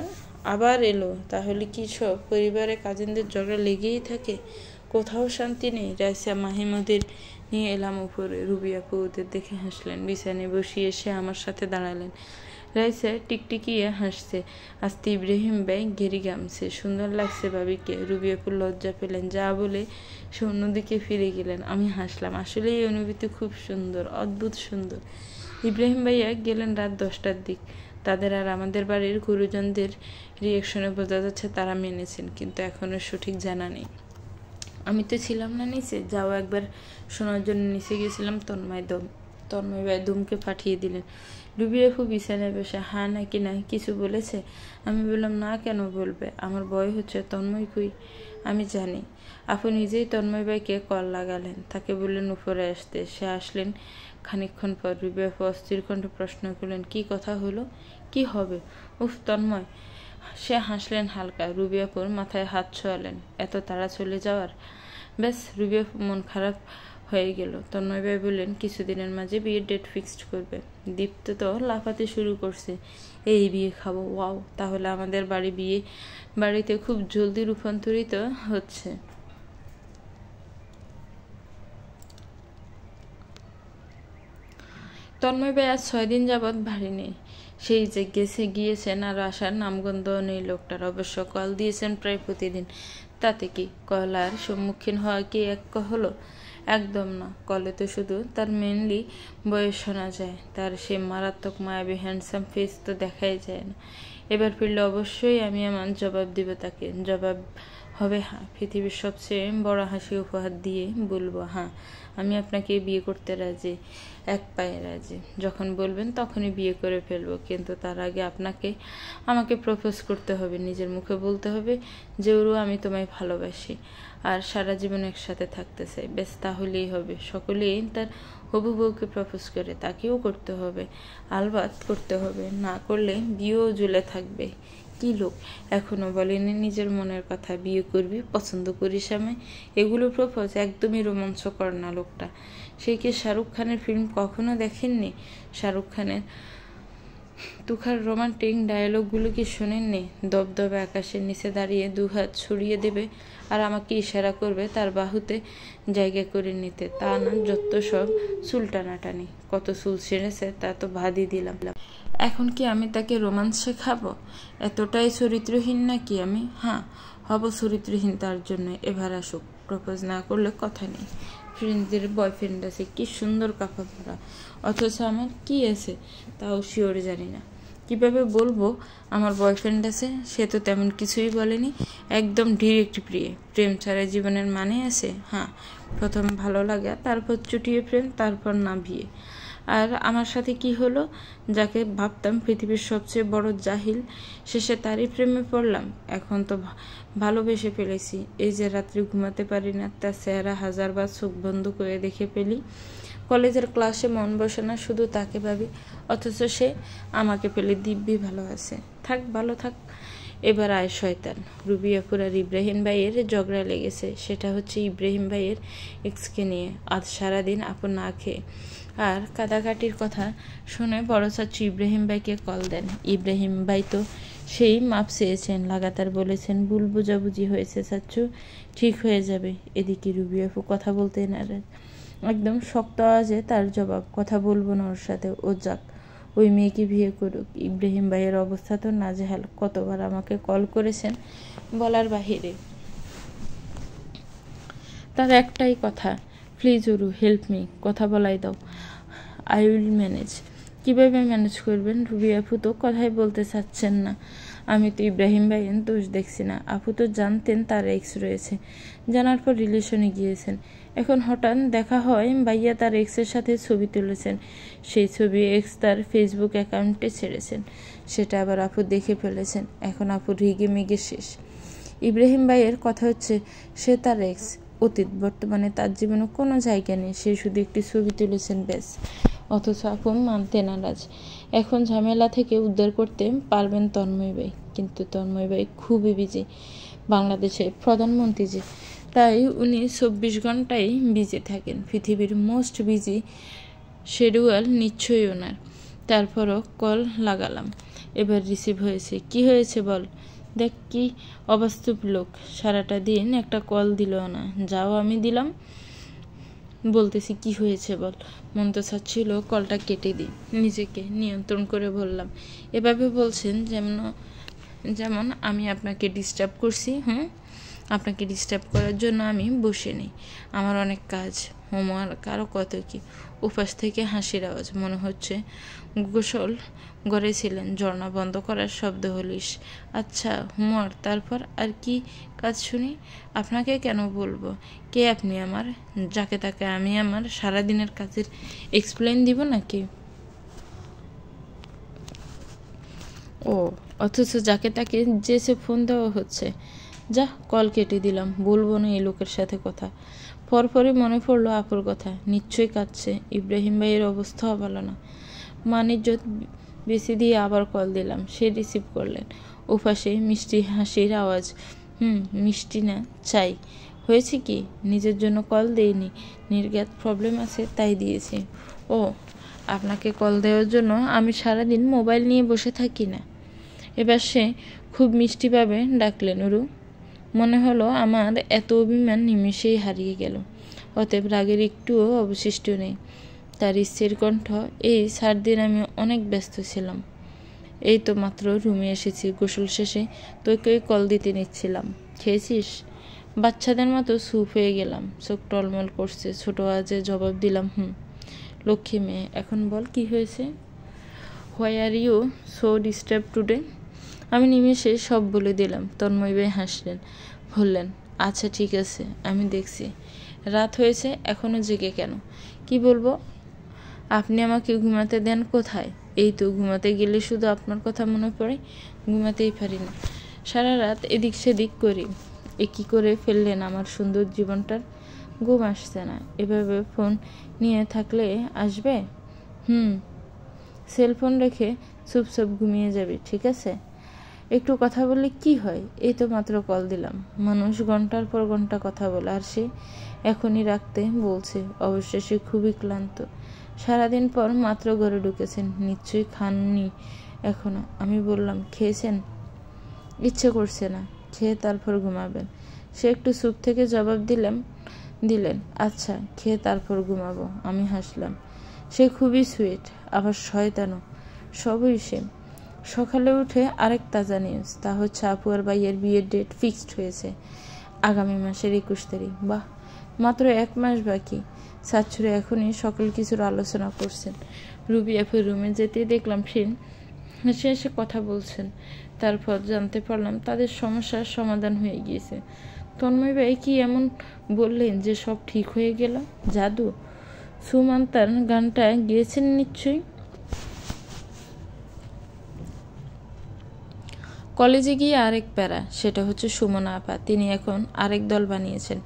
A: আবার এলো। তাহলে কি সব পরিবারে কাজিনদের ঝগড়া লেগেই থাকে, কোথাও শান্তি নেই? রাইসা, মাহিম ওদের নিয়ে এলাম উপরে। রুবি আপু ওদের দেখে হাসলেন। বিছানায় বসিয়ে এসে আমার সাথে দাঁড়ালেন। রাইসা টিকটিকিয়ে হাসছে। আস্তে ইব্রাহিম ভাই ঘেরি গামছে। সুন্দর লাগছে ভাবিকে। রুবি আপু লজ্জা পেলেন, যা বলে সে অন্যদিকে ফিরে গেলেন। আমি হাসলাম। আসলে এই অনুভূতি খুব সুন্দর, অদ্ভুত সুন্দর। ইব্রাহিম ভাইয়া গেলেন রাত 10টার দিক। তাদের আর আমাদের বাড়ির গুরুজনদের রিয়াকশনে বোঝা যাচ্ছে তারা মেনেছেন, কিন্তু এখনো সঠিক জানা নেই। আমি তো ছিলাম না নিচে, যাও একবার শোনার জন্য নিচে গেছিলাম। তন্ময় ভাই ধুমকে পাঠিয়ে দিলেন। রুবি আপু বিছানায় বসে, হ্যাঁ নাকি না কিছু বলেছে? আমি বললাম, না কেন বলবে, আমার ভয় হচ্ছে। তন্ময় কই? আমি জানি। আপু নিজেই তন্ময় ভাইকে কল লাগালেন, তাকে বললেন উপরে আসতে। সে আসলেন খানিকক্ষণ পর। রুবি আপু অস্থির কণ্ঠে প্রশ্ন করলেন, কি কথা হলো, কি হবে? উফ তন্ময়। সে হাসলেন হালকা। রুবি আপুর মাথায় হাত ছোঁয়ালেন, এত তাড়া চলে যাওয়ার? ব্যাস। রুবি আপু মন খারাপ হয়ে গেল। তন্ময় ভাই বললেন, কিছুদিনের মাঝে বিয়ের ডেট ফিক্সড করবে। দীপ্ত তো লাফাতে শুরু করছে, এই বিয়ে খাবো, ওয়াও! তাহলে আমাদের বাড়িতে খুব জলদি রূপান্তরিত হচ্ছে। তন্ময় ভাই আজ 6 দিন যাবৎ বাড়ি নেই। সেই যে গিয়েছেন, আর আসার নামগন্ধ নেই লোকটার। অবশ্য কল দিয়েছেন প্রায় প্রতিদিন। তাতে কি কল আর সম্মুখীন হওয়া কি এক হলো? একদম না। কলে তো শুধু তার মেনলি বয়স শোনা যায়, তার সে মারাত্মক মায়াবী হ্যান্ডসাম ফেস তো দেখাই যায় না। এবার ফিরলে অবশ্যই আমি আমার জবাব দিব তাকে। জবাব হবে হ্যাঁ। পৃথিবীর সবচেয়ে বড় হাসি উপহার দিয়ে বলবো, হ্যাঁ আমি আপনাকে বিয়ে করতে রাজি, এক পায়ে রাজি। যখন বলবেন তখনই বিয়ে করে ফেলবো, কিন্তু তার আগে আমাকে প্রপোজ করতে হবে। নিজের মুখে বলতে হবে যে, ওরু আমি তোমায় ভালোবাসি আর সারা জীবন একসাথে থাকতে চাই। বেশ, তাহলেই হবে। সকলেই তার হবু বউকে প্রপোজ করে, তাকেও করতে হবে, আলবাত করতে হবে। না করলে বিয়েও ঝুলে থাকবে। কি লোক, এখনো বলেনি নিজের মনের কথা। বিয়ে করবি, পছন্দ করিস আমায়, এগুলো প্রপোজ? একদমই রোমাঞ্চকর না লোকটা। সে কি শাহরুখ খানের ফিল্ম কখনো দেখেননি? শাহরুখ খানের তুখার রোমান্টিক ডায়ালগগুলো কি শোনেননি? দবদবে আকাশের নিচে দাঁড়িয়ে 2 হাত ছড়িয়ে দেবে আর আমাকে ইশারা করবে তার বাহুতে জায়গা করে নিতে। তা না, যত সব চুল টানাটানি। কত চুল ছেড়েছে তা তো বাদই দিলাম। এখন কি আমি তাকে রোমান্স শেখাবো? এতটাই চরিত্রহীন নাকি আমি? হ্যাঁ, হব চরিত্রহীন তার জন্য। এবার আসুক। প্রপোজ না করলে কথা নেই। ফ্রেন্ডদের বয়ফ্রেন্ড আছে, কি সুন্দর কাপড় পরা, অথচ আমার কি আছে তাও শিওর জানি না। কিভাবে বলবো আমার বয়ফ্রেন্ড আছে? সে তো তেমন কিছুই বলেনি। একদম ডিরেক্ট প্রিয়। প্রেম ছাড়া জীবনের মানে আছে? হ্যাঁ, প্রথম ভালো লাগা, তারপর চুটিয়ে প্রেম, তারপর না বিয়ে। আর আমার সাথে কি হলো? যাকে ভাবতাম পৃথিবীর সবচেয়ে বড় জাহিল, শেষে তারই প্রেমে পড়লাম। এখন তো ভালোবেসে ফেলেছি। এই যে রাত্রি ঘুমাতে পারি না, তার চেহারা 1000বার চোখ বন্ধ করে দেখে ফেলি। কলেজের ক্লাসে মন বসে না, শুধু তাকে ভাবি, অথচ সে আমাকে পেলে দিব্যি ভালো আছে। থাক, ভালো থাক। এবার আয় শয়তান। রুবি আপুর আর ইব্রাহিম ভাইয়ের ঝগড়া লেগেছে। সেটা হচ্ছে ইব্রাহিম ভাইয়ের এক্সকে নিয়ে। আজ সারাদিন আপু না খেয়ে আর কাদাকাটির কথা শুনে বড় চাচু ইব্রাহিম ভাইকে কল দেন। ইব্রাহিম ভাই তো সেই মাপ চেয়েছেন, লাগাতার বলেছেন, ভুল বুঝাবুঝি হয়েছে চাচু, ঠিক হয়ে যাবে। এদিকে রুবি আপু কথা বলতে নারাজ। একদম শক্ত আওয়াজে তার জবাব, কথা বলবো না ওর সাথে, ও যাক, ওই মেয়েকে বিয়ে করুক। ইব্রাহিম ভাইয়ের অবস্থা তো নাজেহাল। কতবার আমাকে কল করেছেন বলার বাহিরে। তার একটাই কথা, প্লিজ ওরু, হেল্প মি, কথা বলাই দাও, আই উইল ম্যানেজ। কিভাবে ম্যানেজ করবেন? রুবি আপু তো কথাই বলতে চাচ্ছেন না। আমি তো ইব্রাহিম ভাইয়ের দোষ দেখছি না। আপু তো জানতেন তার এক্স রয়েছে, জানার পর রিলেশনে গিয়েছেন। এখন হঠাৎ দেখা হয় ভাইয়া তার এক্সের সাথে ছবি তুলেছেন। সেই ছবি এক্স তার ফেসবুক অ্যাকাউন্টে ছেড়েছেন, সেটা আবার আপু দেখে ফেলেছেন। এখন আপু রিগে মেগে শেষ। ইব্রাহিম ভাইয়ের কথা হচ্ছে সে তার এক্স, অতীত, বর্তমানে তার জীবনে কোনো জায়গা নেই, সে শুধু একটি ছবি তুলেছেন ব্যাস। অথচ আপু মানতে নারাজ। এখন ঝামেলা থেকে উদ্ধার করতে পারবেন তন্ময় ভাই, কিন্তু তন্ময় ভাই খুবই বিজি, বাংলাদেশের প্রধানমন্ত্রী যে, তাই উনি 24 ঘন্টাই বিজি থাকেন। পৃথিবীর মোস্ট বিজি শিডিউল নিশ্চয়ই ওনার। তারপরও কল লাগালাম, এবার রিসিভ হয়েছে। কি হয়েছে বল। দেখ কি অবাস্তব লোক, সারাটা দিন একটা কল দিল না। যাও আমি দিলাম, বলতেছি কি হয়েছে বল। মন তো চাচ্ছিল কলটা কেটে দিই, নিজেকে নিয়ন্ত্রণ করে বললাম, এভাবে বলছেন যেমন আমি আপনাকে ডিস্টার্ব করছি। আপনাকে ডিস্টার্ব করার জন্য আমি বসে নেই, আমার অনেক কাজ, হোমওয়ার্ক, আরও কত কি। উপাস থেকে হাসির আওয়াজ, মনে হচ্ছে গোসল ঘরে ছিলেন। ঝর্ণা বন্ধ করার শব্দ হলিস। আচ্ছা হোমওয়ার্ক, তারপর আর কি কাজ শুনি? আপনাকে কেন বলবো? কে আপনি আমার? যাকে তাকে আমি আমার সারাদিনের কাজের এক্সপ্লেন দিব নাকি? ও, অথচ যাকে তাকে যেসে ফোন দেওয়া হচ্ছে। যা, কল কেটে দিলাম, বলবো না এই লোকের সাথে কথা। পরপরই মনে পড়লো আপুর কথা, নিশ্চয়ই কাঁদছে। ইব্রাহিম ভাইয়ের অবস্থাও ভালো না। মানিজ্জত বেশি দিয়ে আবার কল দিলাম, সে রিসিভ করলেন। ওপাশে মিষ্টি হাসির আওয়াজ। মিষ্টি না, চাই। হয়েছে কি? নিজের জন্য কল দেইনি, নির্ঘাত প্রবলেম আছে তাই দিয়েছি। ও, আপনাকে কল দেওয়ার জন্য আমি সারাদিন মোবাইল নিয়ে বসে থাকি না। এবার সে খুব মিষ্টিভাবে ডাকলেন, ওরু। মনে হলো আমার এত অভিমান নিমেষেই হারিয়ে গেল। অতএব রাগের একটুও অবশিষ্ট নেই। তার স্থির কণ্ঠ, এই 4 দিন আমি অনেক ব্যস্ত ছিলাম। এই তো মাত্র রুমে এসেছি, গোসল শেষে তোকে কল দিতে নিচ্ছিলাম। খেয়েছিস? বাচ্চাদের মতো চুপ হয়ে গেলাম, চোখ টলমল করছে। ছোট আওয়াজে জবাব দিলাম, লক্ষ্মী মেয়ে। এখন বল কি হয়েছে? Why are you so disturb today? আমি নিমেষে সব বলে দিলাম। তন্ময় ভাই হাসলেন, বললেন, আচ্ছা ঠিক আছে, আমি দেখছি। রাত হয়েছে, এখনো জেগে কেন? কি বলবো? আপনি আমাকে ঘুমাতে দেন কোথায়? এই তো ঘুমাতে গেলে শুধু আপনার কথা মনে পড়ে, ঘুমাতেই পারি না। সারা রাত এদিক সেদিক করি। এ কী করে ফেললেন আমার সুন্দর জীবনটার? ঘুম আসছে না। এভাবে ফোন নিয়ে থাকলে আসবে? সেলফোন রেখে চুপচাপ ঘুমিয়ে যাবে, ঠিক আছে? একটু কথা বললে কি হয়? এই তো মাত্র কল দিলাম। মানুষ ঘন্টার পর ঘন্টা কথা বলে, আর সে এখনই রাখতে বলছে। অবশ্যই সে খুবই ক্লান্ত। সারাদিন পর মাত্র ঘরে ঢুকেছেন, নিশ্চয়ই খাননি এখনো। আমি বললাম, খেয়েছেন? ইচ্ছে করছে না, খেয়ে তারপর ঘুমাবেন। সে একটু চুপ থেকে জবাব দিলেন, আচ্ছা খেয়ে তারপর ঘুমাবো। আমি হাসলাম। সে খুবই সুইট, আবার শয়তানও, সবই সে। সকালে উঠে আরেক তাজা নিউজ, তা হচ্ছে আপু আর ভাইয়ের বিয়ের ডেট ফিক্সড হয়েছে আগামী মাসের 21 তারিখ। বাহ, মাত্র 1 মাস বাকি। শাশুড়ি এখনই সকল কিছুর আলোচনা করছেন। রুবি আপুর রুমে যেতে দেখলাম সে এসে কথা বলছেন। তারপর জানতে পারলাম তাদের সমস্যার সমাধান হয়ে গিয়েছে। তন্ময় ভাই কি এমন বললেন যে সব ঠিক হয়ে গেল? জাদু? সুমান্তার গানটা গিয়েছেন নিশ্চয়ই। কলেজে গিয়ে আরেক প্যারা, সেটা হচ্ছে সুমনা আপা। তিনি এখন আরেক দল বানিয়েছেন।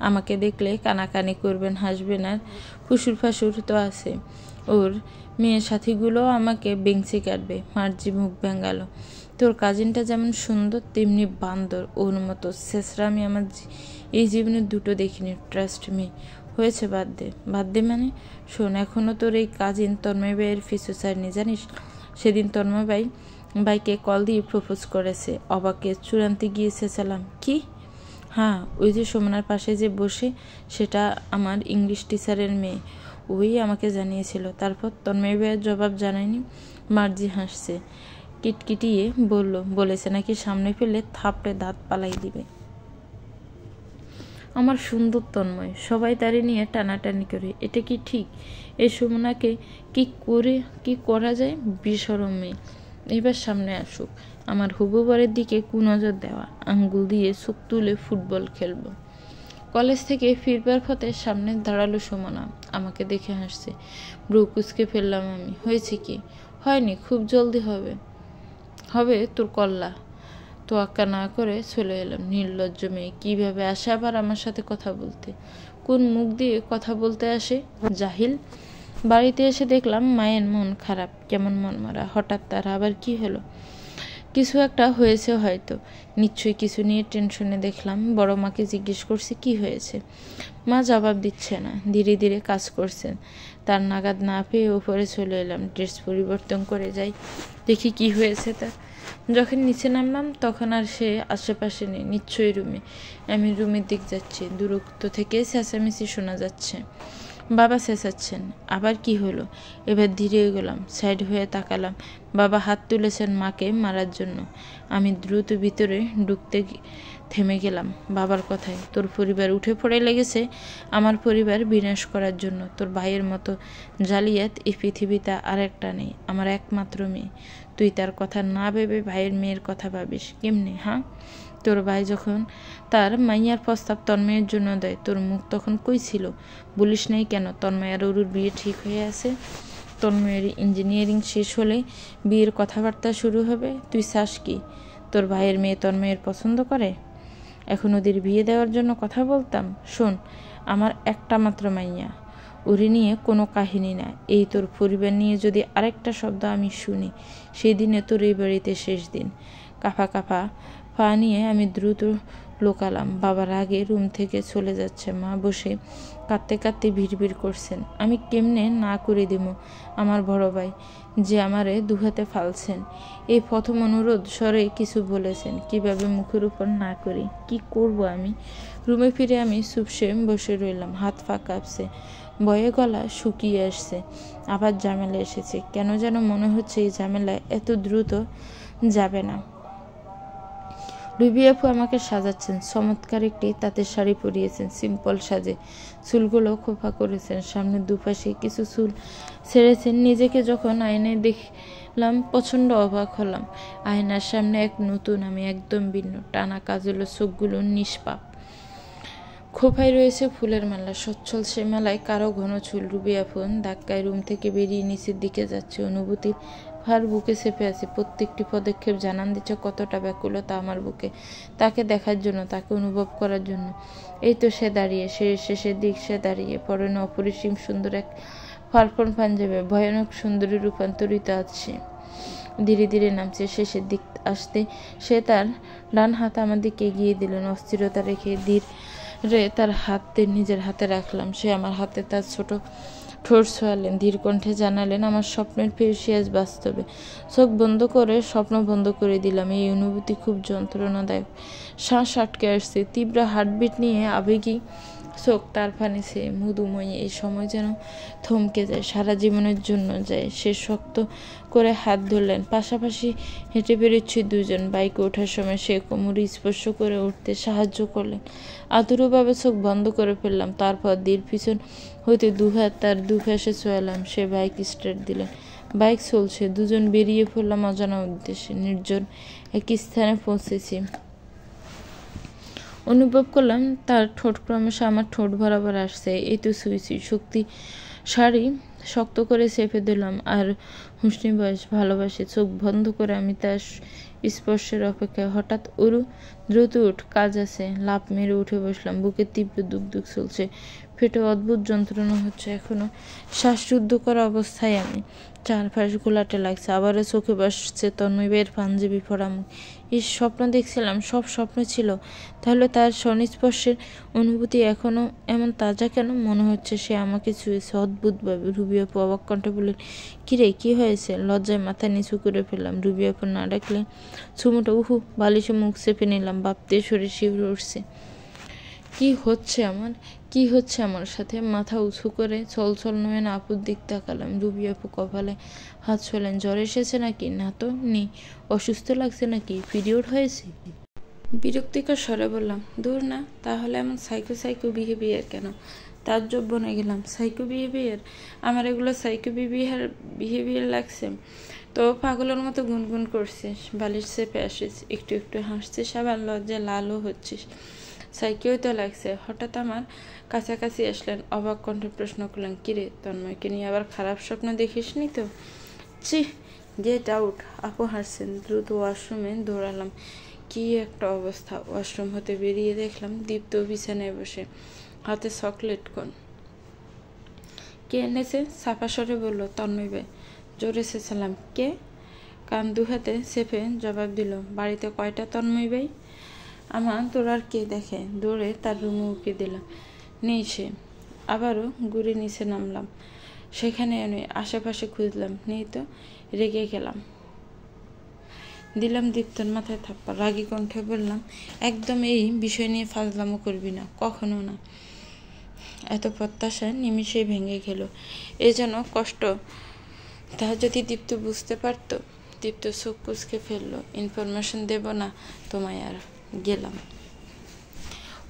A: আমাকে দেখলে কানাকানি করবেন, হাসবেন, আর ফুসুর ফাসুর তো আছে। ওর মেয়ের সাথীগুলো আমাকে বেঞ্চি কাটবে। মার্জি মুখ ভেঙ্গালো, তোর কাজিনটা যেমন সুন্দর তেমনি বান্দর, ওর মতো শেষরা আমি আমার এই জীবনে দুটো দেখিনি, ট্রাস্ট মি। হয়েছে, বাদ দে মানে? শোন, এখনও তোর এই কাজিন তন্ময় ভাইয়ের ফিসু ছাড়নি, জানিস? সেদিন তন্ময় ভাইকে কল দিয়ে প্রপোজ করেছে। অবাকে চূড়ান্তে গিয়ে চেঁচালাম, কি? হ্যাঁ, ওই যে সুমনার পাশে যে বসে, সেটা আমার ইংলিশ টিচারের মেয়ে, ওই আমাকে জানিয়েছিল। তারপর তন্ময় ভাইয়ের জবাব জানায়নি। মার্জি হাসছে, কিটকিটিয়ে বলেছে নাকি সামনে পেলে থাপড়ে দাঁত পালাই দিবে। আমার সুন্দর তন্ময়, সবাই তারে নিয়ে টানাটানি করে। এটা কি ঠিক? এই সুমনাকে কি করা যায়? বেশরম মেয়ে, এবার সামনে আসুক। আমার হবু বরের দিকে কুনজর দেওয়া, আঙ্গুল দিয়ে চোখ তুলে ফুটবল খেলবো। কলেজ থেকে ফিরবার পথে সামনে দাঁড়ালো সুমনা, আমাকে দেখে হাসছে। ব্রু কুচকে ফেললাম আমি। হয়েছে কি? হয়নি, খুব জলদি হবে তোর কল্লা। তোয়াক্কা না করে চলে এলাম। নির্লজ্জ মেয়ে, কীভাবে আসে আবার আমার সাথে কথা বলতে? কোন মুখ দিয়ে কথা বলতে আসে? জাহিল। বাড়িতে এসে দেখলাম মায়ের মন খারাপ, কেমন মনমরা। হঠাৎ তার আবার কি হলো? কিছু একটা হয়েছে হয়তো, নিশ্চয়ই কিছু নিয়ে টেনশনে। দেখলাম বড় মাকে জিজ্ঞেস করছি কি হয়েছে। মা জবাব দিচ্ছে না, ধীরে ধীরে কাজ করছেন। তার নাগাদ না পেয়ে উপরে চলে এলাম। ড্রেস পরিবর্তন করে যাই, দেখি কি হয়েছে তার। যখন নিচে নামলাম তখন আর সে আশেপাশে নেই, নিশ্চয়ই রুমে। আমি রুমের দিক যাচ্ছি, দূরত্ব থেকে চেঁচামেচি শোনা যাচ্ছে। বাবা চেঁচাচ্ছেন। আবার কি হলো? এবার ধীরে গেলাম, সাইড হয়ে তাকালাম। বাবা হাত তুলেছেন মাকে মারার জন্য। আমি দ্রুত ভিতরে ঢুকতে থেমে গেলাম বাবার কথায়। তোর পরিবার উঠে পড়ে লেগেছে আমার পরিবার বিনাশ করার জন্য। তোর ভাইয়ের মতো জালিয়াত এই পৃথিবীতে আর একটা নেই। আমার একমাত্র মেয়ে, তুই তার কথা না ভেবে ভাইয়ের মেয়ের কথা ভাবিস কেমনে? হ্যাঁ, তোর ভাই যখন তার মাইয়ার প্রস্তাব তন্ময়ের জন্য দেয়, তোর মুখ তখন কই ছিল? বলিস নাই কেন তন্ময় আর অরুর বিয়ে ঠিক হয়ে আছে? তন্ময়ের ইঞ্জিনিয়ারিং শেষ হলে বিয়ের কথাবার্তা শুরু হবে। তুই চাস কি তোর ভাইয়ের মেয়ে তন্ময়ের পছন্দ করে? এখন ওদের বিয়ে দেওয়ার জন্য কথা বলতাম। শোন, আমার একটা মাত্র মাইয়া, ওরে নিয়ে কোনো কাহিনী না। এই তোর পরিবার নিয়ে যদি আরেকটা শব্দ আমি শুনি, সেই দিনে তোর এই বাড়িতে শেষ দিন। কাফা কাফা পা নিয়ে আমি দ্রুত লোকালাম। বাবার আগে রুম থেকে চলে যাচ্ছে। মা বসে কাঁদতে কাঁদতে ভিড় করছেন। আমি কেমনে না করে দিব আমার বড় ভাই যে আমারে দুহাতে ফালছেন। এই প্রথম অনুরোধ স্বরে কিছু বলেছেন, কিভাবে মুখের উপর না করি? কি করব আমি? রুমে ফিরে আমি চুপসে বসে রইলাম। হাত পা কাঁপছে, ভয়ে গলা শুকিয়ে আসছে। আবার ঝামেলা এসেছে। কেন যেন মনে হচ্ছে এই ঝামেলা এত দ্রুত যাবে না। রুবি আপু আমাকে সাজাচ্ছেন। চমৎকার একটি তাঁতের শাড়ি পরিয়েছেন, সিম্পল সাজে। চুলগুলো খোপা করেছেন, সামনে দুপাশে কিছু চুল ছেড়েছেন। নিজেকে যখন আয়নায় দেখলাম প্রচণ্ড অবাক হলাম। আয়নার সামনে এক নতুন আমি, একদম ভিন্ন। টানা কাজল, চোখগুলো নিষ্পাপ। খোপায় রয়েছে ফুলের মালা, সচ্ছল সে মেলায় কারো ঘন চুল। রুবি আপু ধাক্কায় রুম থেকে বেরিয়ে নিচের দিকে যাচ্ছে। অনুভূতির ভার বুকে চেপে আছে। প্রত্যেকটি পদক্ষেপ জানান দিচ্ছে কতটা ব্যাকুলতা আমার বুকে, তাকে দেখার জন্য, তাকে অনুভব করার জন্য। এই তো সে দাঁড়িয়ে, সে শেষের দিক সে দাঁড়িয়ে, পরনে অপরিসীম সুন্দর এক ফালফন পাঞ্জাবে, ভয়ানক সুন্দরী রূপান্তরিত আছে। ধীরে ধীরে নামছে, শেষের দিক আসতে সে তার ডান হাত আমার দিকে এগিয়ে দিলেন। অস্থিরতা রেখে ধীরে তার হাতে নিজের হাতে রাখলাম। সে আমার হাতে তার ছোট ঠোঁট ছোঁয়ালেন, ধীর কণ্ঠে জানালেন আমার স্বপ্নের পেয়েছি আজ বাস্তবে। চোখ বন্ধ করে স্বপ্ন বন্ধ করে দিলাম। এই অনুভূতি খুব যন্ত্রণাদায়ক। শ্বাস আটকে আসছে, তীব্র হার্টবিট নিয়ে আবেগী চোখ তার পানে সে মধুময়ী। এই সময় যেন থমকে যায়, সারা জীবনের জন্য যায়। সে শক্ত করে হাত ধরলেন, পাশাপাশি হেঁটে বেরোচ্ছি দুজন। বাইকে ওঠার সময় সে কোমরে স্পর্শ করে উঠতে সাহায্য করলেন। আতুরভাবে চোখ বন্ধ করে ফেললাম। তারপর দীর পিছন হইতে দুহাত তার দুপাশে ছোঁয়ালাম। সে বাইক স্টার্ট দিলেন। বাইক চলছে। দুজন বেরিয়ে পড়লাম অজানা উদ্দেশ্যে। নির্জন এক স্থানে পৌঁছেছি। অনুভব করলাম তার ঠোঁট ক্রমশ আমার ঠোঁট বরাবর আসছে। এই তো শুয়েছি। শাড়ি শক্ত করে চেপে দিলাম। আর হুঁশনি বয়স ভালোবাসে। চোখ বন্ধ করে আমি তার স্পর্শের অপেক্ষায়। হঠাৎ উরু, দ্রুত উঠ, কাজ আছে। লাফ মেরে উঠে বসলাম। বুকে তীব্র দুক চলছে, পেটে অদ্ভুত যন্ত্রণা হচ্ছে। এখনো শ্বাসরুদ্ধ করা অবস্থায় আমি। চারপাশ গোলাটে লাগছে। আবারও চোখে বসছে তন্ময় ভাইয়ের পাঞ্জাবি পরা মুখ। এই স্বপ্ন দেখছিলাম, সব স্বপ্ন ছিল। তাহলে তার সংস্পর্শের অনুভূতি এখনো এমন তাজা কেন? মনে হচ্ছে সে আমাকে ছুঁয়েছে অদ্ভুতভাবে। রুবি আপু অবাক কণ্ঠে বললেন, কিরে কি হয়েছে? লজ্জায় মাথা নিচু করে ফেললাম। রুবি আপু না ডাকলে চুমুটা উহু বালিশে মুখ চেপে নিলাম। ভাবতে শরীর শিউরে উঠছে। কি হচ্ছে আমার সাথে? মাথা উঁচু করে চলচল নয়নে আপুর দিক তাকালাম। রুবি আপু কপালে হাত ছোলেন। জ্বর এসেছে নাকি? না তো, নেই। অসুস্থ লাগছে নাকি? পিরিয়ড হয়েছে? বিরক্তিকর স্বরে বললাম, দূর না, তাহলে এমন সাইকো সাইকো বিহেভিয়ার কেন? তাজ্জব বনে গেলাম, সাইকো বিহেভিয়ার? আমার এগুলো সাইকো বিহেভিয়ার লাগছে? তো পাগলের মতো গুনগুন করছিস, বালিশ চেপে আসিস, একটু একটু হাসছিস, আবার লজ্জায় লালও হচ্ছিস। সাইকেও তো লাগছে। হঠাৎ আমার কাছাকাছি আসলেন, অবাক কণ্ঠে প্রশ্ন করলেন, কিরে তন্ময়কে নিয়ে আবার খারাপ স্বপ্ন দেখিসনি তো? ছি, গেট আউট। আপু হাসছেন। দ্রুত ওয়াশরুমে দৌড়ালাম। কি একটা অবস্থা! ওয়াশরুম হতে বেরিয়ে দেখলাম দীপ্ত বিছানায় বসে, হাতে চকলেট কোন। কে এনেছে? সাফা স্বরে বলল তন্ময় ভাই। জোরে চেঁচালাম, কে? কান দু হাতে চেপে জবাব দিল, বাড়িতে কয়টা তন্ময় ভাই? আমার তোরার কে দেখে? দৌড়ে তার রুমে উঁকি দিলাম, নেই সে। আবারও ঘুরে নিচে নামলাম, সেখানে এনে আশেপাশে খুঁজলাম, নেই তো। রেগে গেলাম, দিলাম দীপ্তর মাথায় থাপ্পড়। রাগী কণ্ঠে বললাম, একদম এই বিষয় নিয়ে ফাজলামো করবি না, কখনো না। এত প্রত্যাশা নিমিষেই ভেঙে গেল। এ যেন কষ্ট, তা যদি দীপ্ত বুঝতে পারত। দীপ্ত চোখ কুচকে ফেললো। ইনফরমেশন দেব না তোমায় আর। গেলাম।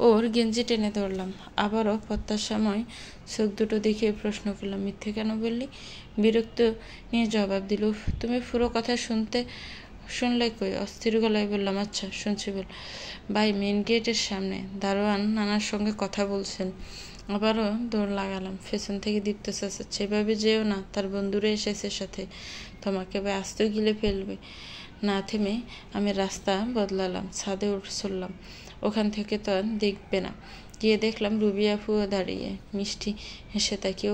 A: ওর গেঞ্জি টেনে ধরলাম। আবারও প্রত্যাশাময় চোখ দুটো দেখিয়ে প্রশ্ন করলাম, মিথ্যে কেন বললি? বিরক্ত নিয়ে জবাব দিল, তুমি পুরো কথা শুনলে কই? অস্থির গলায় বললাম, আচ্ছা শুনছি বল। ভাই, মেন গেটের সামনে দারোয়ান নানার সঙ্গে কথা বলছেন। আবারও দৌড় লাগালাম। পেছন থেকে দীপ্ত চেঁচাচ্ছে, এভাবে যেও না, তার বন্ধুরা এসেছে সাথে, তোমাকে ভাই আস্ত গিলে ফেলবে। না থেমে আমি রাস্তা বদলালাম, ছাদে চললাম। ওখান থেকে তো আর দেখবে না। গিয়ে দেখলাম রুবি আফুও দাঁড়িয়ে, মিষ্টি হেসে তাকিয়ে,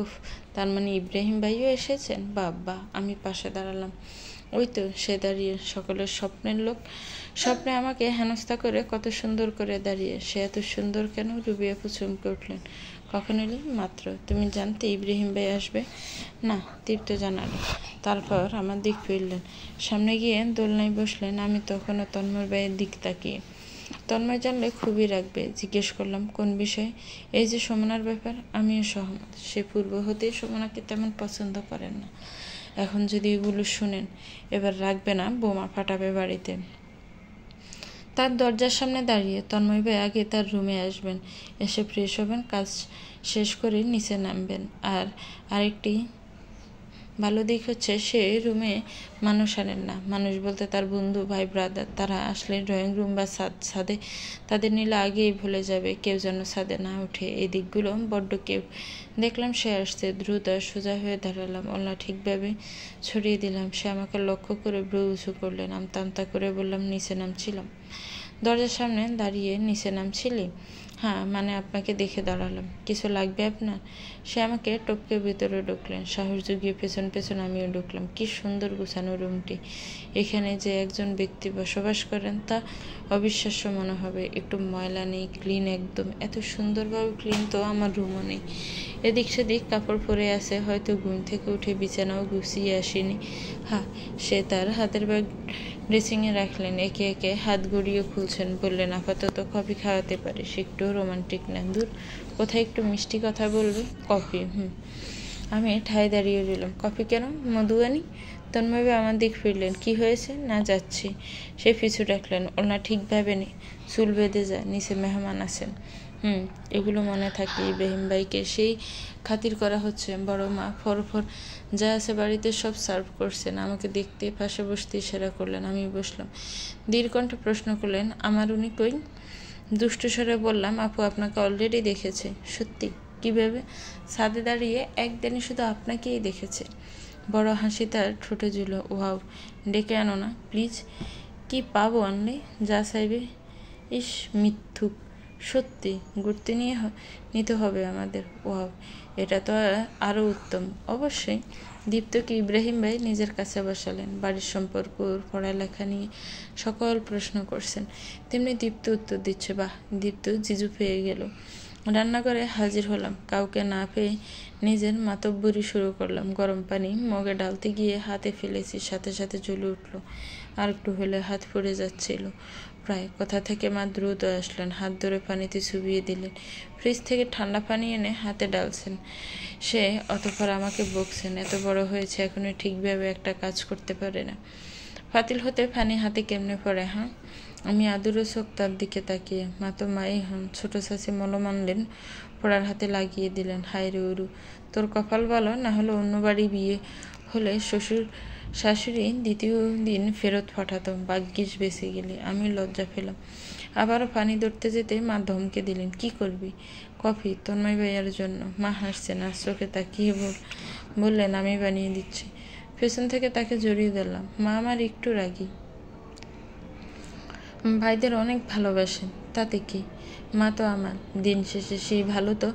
A: তার মানে ইব্রাহিম ভাইও এসেছেন? বাবা! আমি পাশে দাঁড়ালাম। ওই তো সে দাঁড়িয়ে, সকলের স্বপ্নের লোক। স্বপ্নে আমাকে হেনস্থা করে কত সুন্দর করে দাঁড়িয়ে। সে এত সুন্দর কেন? রুবি আপু চমকে উঠলেন। কখন এলি? মাত্র। তুমি জানতে ইব্রাহিম ভাই আসবে? না, দীপ্ত জানালো। তারপর আমার দিক ফিরলেন, সামনে গিয়ে দোলনায় বসলেন। আমি তখনও তন্ময় ভাইয়ের দিক তাকিয়ে। তন্ময় জানলে খুবই রাখবে। জিজ্ঞেস করলাম, কোন বিষয়ে? এই যে সুমনার ব্যাপার। আমিও সহমত। সে পূর্ব হতেই সুমনাকে তেমন পছন্দ করেন না। এখন যদি এগুলো শুনেন, এবার রাখবে না, বোমা ফাটাবে বাড়িতে। তার দরজার সামনে দাঁড়িয়ে তন্ময় ভাই আগে তার রুমে আসবেন, এসে ফ্রেশ হবেন, কাজ শেষ করে নিচে নামবেন। আর আরেকটি ভালো দিক হচ্ছে, সে রুমে মানুষ আনেন না। মানুষ বলতে তার বন্ধু, ভাই, ব্রাদার। তারা আসলে ড্রয়িং রুম বা ছাদে তাদের নিলে আগেই ভুলে যাবে, কেউ যেন ছাদে না ওঠে। এই দিকগুলো বড্ড কেউ। দেখলাম সে আসছে, দ্রুত সোজা হয়ে দাঁড়ালাম, ওলা ঠিকভাবে ছড়িয়ে দিলাম। সে আমাকে লক্ষ্য করে ব্রু উঁচু করলেন। আমতা আমতা করে বললাম, নিচে নামছিলাম। দরজার সামনে দাঁড়িয়ে, নিচে নামছিলি? হ্যাঁ, মানে আপনাকে দেখে দাঁড়ালাম। কিছু লাগবে আপনার? সে আমাকে টপকে ভিতরে ঢুকলেন। সাহস জুগিয়ে পেছন পেছন আমিও ঢুকলাম। কি সুন্দর গুছানো রুমটি। এখানে যে একজন ব্যক্তি বসবাস করেন তা অবিশ্বাস্য মনে হবে। একটু ময়লা নেই, ক্লিন একদম। এত সুন্দরভাবে ক্লিন তো আমার রুমও নেই। এদিক সেদিক কাপড় পরে আছে, হয়তো ঘুম থেকে উঠে বিছানাও গুছিয়ে আসেনি। হ্যাঁ, সে তার হাতের ব্যাগ ড্রেসিংয়ে রাখলেন, একে একে হাত গড়িয়ে খুলছেন। বললেন, আপাতত কফি খাওয়াতে পারিস, একটু রোমান্টিক না। দূর, কোথায় একটু মিষ্টি কথা বলবে? কফি? আমি ঠায় দাঁড়িয়ে রইলাম। কফি কেন? মধু আনি? তন্ময় আমার দিক ফিরলেন। কি হয়েছে? না, যাচ্ছি। সে পিছু ডাকলেন, ওনা ঠিকভাবে নেই, চুল বেঁধে যায়, নিচে মেহমান আছেন। এগুলো মনে থাকে। ইব্রাহিম ভাইকে সেই খাতির করা হচ্ছে। বড় মা ফরফর যা আছে বাড়িতে সব সার্ভ করছেন। আমাকে দেখতে পাশে বসতে ইশারা করলেন। আমি বসলাম। দীর্ঘণ্ঠে প্রশ্ন করলেন, আমার উনি কই? দুষ্টু স্বরে বললাম, আপু আপনাকে অলরেডি দেখেছে। সত্যি? কিভাবে? ছাদে দাঁড়িয়ে একদিনে শুধু আপনাকেই দেখেছে। বড় হাসি তার ঠোঁটে ঝুলো। ওয়াও, ডেকে আনো না প্লিজ। কি পাবো আনলে? যা চাইবে। ইস, মিথ্যুক। সত্যি? ঘুরতে নিতে হবে আমাদের। ওয়াও, এটা তো আরও উত্তম। অবশ্যই। দীপ্তকে ইব্রাহিম ভাই নিজের কাছে বসালেন। বাড়ির সম্পর্ক, পড়ালেখা নিয়ে সকল প্রশ্ন করছেন। তেমনি দীপ্ত উত্তর দিচ্ছে। বাহ! দীপ্ত জিজু পেয়ে গেল। রান্নাঘরে হাজির হলাম। কাউকে না পেয়ে নিজের মাতব্বরি শুরু করলাম। গরম পানি মগে ডালতে গিয়ে হাতে ফেলেছি, সাথে সাথে জ্বলে উঠল। আর একটু হলে হাত পুড়ে যাচ্ছিল প্রায়। কোথা থেকে মা দ্রুত আসলেন, হাত ধরে পানিতে চুবিয়ে দিলেন। ফ্রিজ থেকে ঠান্ডা পানি এনে হাতে ডালছেন। সে অতঃপর আমাকে বকছেন, এত বড় হয়েছে এখনো ঠিকভাবে একটা কাজ করতে পারে না। পাতিল হতে পানি হাতে কেমনে পড়ে? হ্যাঁ, আমি আদুরে চোখ তার দিকে তাকিয়ে, মা তো মাই হন। ছোট চাচি মলম আনলেন, পড়ার হাতে লাগিয়ে দিলেন। হায় রে উরু, তোর কপাল ভালো, না হলে অন্য বাড়ি বিয়ে হলে শ্বশুর শাশুড়ি দ্বিতীয় দিন ফেরত পাঠাতো। ভাগ্যিস বেঁচে গেলি। আমি লজ্জা পেলাম। আবারও পানি ধরতে যেতে মা ধমকে দিলেন, কি করবি? কফি তন্ময় ভাইয়ার জন্য। মা হাসছেন আর চোখে তাকিয়ে বললেন, আমি বানিয়ে দিচ্ছি। পেছন থেকে তাকে জড়িয়ে দিলাম। মা আমার একটু রাগী, ভাইদের অনেক ভালোবাসেন, তাতে কি? মা তো আমার, দিন শেষে সেই ভালো তো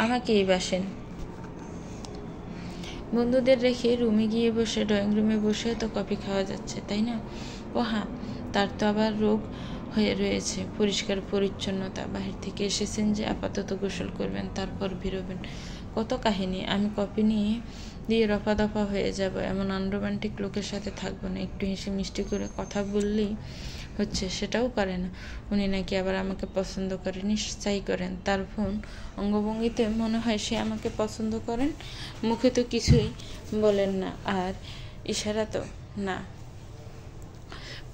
A: আমাকেই বাসেন। বন্ধুদের রেখে রুমে গিয়ে বসে ড্রয়িং রুমে বসে তো কফি খাওয়া যাচ্ছে, তাই না? ও হ্যাঁ, তার তো আবার রোগ হয়ে রয়েছে। পরিষ্কার পরিচ্ছন্নতা। বাহির থেকে এসেছেন যে আপাতত গোসল করবেন, তারপর বেরোবেন। কত কাহিনী। আমি কফি নিয়ে দিয়ে রফা দফা হয়ে যাব। এমন আনরোমান্টিক লোকের সাথে থাকবো না। একটু হেসে মিষ্টি করে কথা বললেই হচ্ছে, সেটাও পারে না। উনি নাকি আবার আমাকে পছন্দ করেন, নিশ্চয়ই করেন। তার ফোন অঙ্গভঙ্গিতে মনে হয় সে আমাকে পছন্দ করেন। মুখে তো কিছুই বলেন না, আর ইশারা তো না।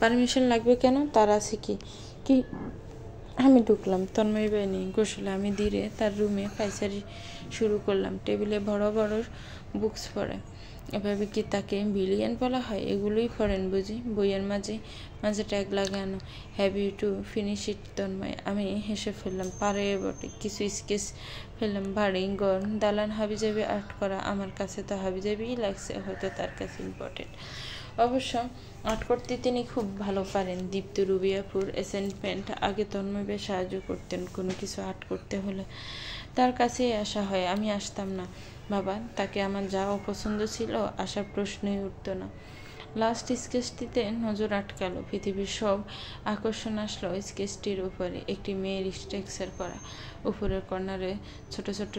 A: পারমিশন লাগবে কেন? তার আছে কি? কি আমি ঢুকলাম তন্ময় বাহিনী গোসলে। আমি ধীরে তার রুমে পাইচারি শুরু করলাম। টেবিলে বড় বড় বুকস পড়ে। এভাবে কি তাকে বিলিয়ন বলা হয়? এগুলোই পড়েন বুঝি? বইয়ের মাঝে মাঝে ট্যাগ লাগানো, have you to finish it Tanmoy. আমি হেসে ফেললাম। পারে বটে। কিছু স্কেচ ফেললাম। বাড়ি ঘর দালান হাবিজাবি আর্ট করা। আমার কাছে তো হাবিজাবিই লাগছে, হয়তো তার কাছে ইম্পর্টেন্ট। অবশ্য আর্ট করতে তিনি খুব ভালো পারেন। দীপ্ত রুবিয়াপুর অ্যাসাইনমেন্ট আগে তন্ময় বেশ সাহায্য করতেন কোনো কিছু আর্ট করতে হলে। তার কাছেই আসা হয়, আমি আসতাম না। বাবা, তাকে আমার যা অপছন্দ ছিল আসার প্রশ্নই উঠত না। লাস্ট স্কেচটিতে নজর আটকালো। পৃথিবীর সব আকর্ষণ আসলো স্কেচটির উপরে। একটি মেয়ের স্ট্রাকচার করা। উপরের কর্নারে ছোট ছোট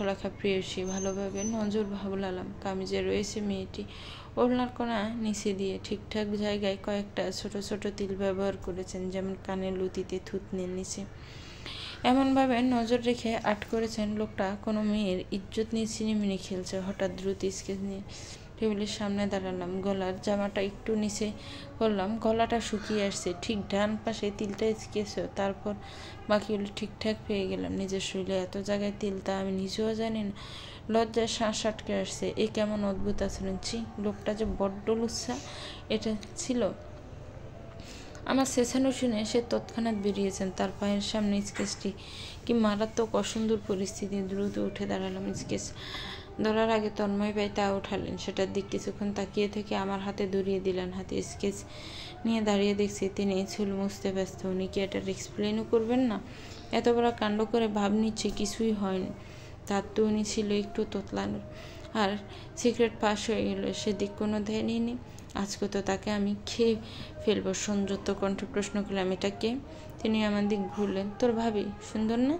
A: লেখা প্রেয়সী। ভালোভাবে নজর ভাবলাম। কামিজে রয়েছে মেয়েটি। ওড়নার কোনা নিচে দিয়ে ঠিকঠাক জায়গায় কয়েকটা ছোট ছোট তিল ব্যবহার করেছেন, যেমন কানের লুতিতে থুতনির নিচে। এমনভাবে নজর রেখে আর্ট করেছেন লোকটা কোনো মেয়ের ইজ্জত নিয়ে ছিনিমিনি খেলছে। হঠাৎ দ্রুত স্কেচ নিয়ে টেবিলের সামনে দাঁড়ালাম। গলার জামাটা একটু নিচে করলাম। গলাটা শুকিয়ে আসছে। ঠিক ডান পাশে তিলটা স্কেচ, তারপর বাকিগুলো ঠিকঠাক পেয়ে গেলাম। নিজের শরীরে এত জায়গায় তিল তা আমি নিজেও জানি না। লজ্জায় শ্বাস আটকে আসছে। এ কেমন অদ্ভুত আচরণ! ছি, লোকটা যে বড্ড লুচ্ছা। এটা ছিল আমার শেষানো শুনে সে তৎক্ষণাৎ বেরিয়েছেন। তার পায়ের সামনে স্কেচটি। কি মারাত্মক অসুন্দর পরিস্থিতি। দ্রুত উঠে দাঁড়ালাম। স্কেচ ধরার আগে তন্ময় ভাই তা উঠালেন। সেটার দিক কিছুক্ষণ তাকিয়ে থেকে আমার হাতে ধরিয়ে দিলেন। হাতে স্কেচ নিয়ে দাঁড়িয়ে দেখছি তিনি চুল মুছতে ব্যস্ত। উনি কি এটার এক্সপ্লেনও করবেন না? এত বড় কাণ্ড করে ভাব নিচ্ছে কিছুই হয়নি। তার তো উনি ছিল একটু তোতলানোর। আর সিগারেট পাস হয়ে গেল, সেদিক কোনো ধ্যানই নেই। আজকে তো তাকে আমি খেয়ে ফেলবো। সংযত কণ্ঠ প্রশ্ন করলাম, এটা কে? তিনি আমার দিক ঘুরলেন। তোর ভাবি, সুন্দর না?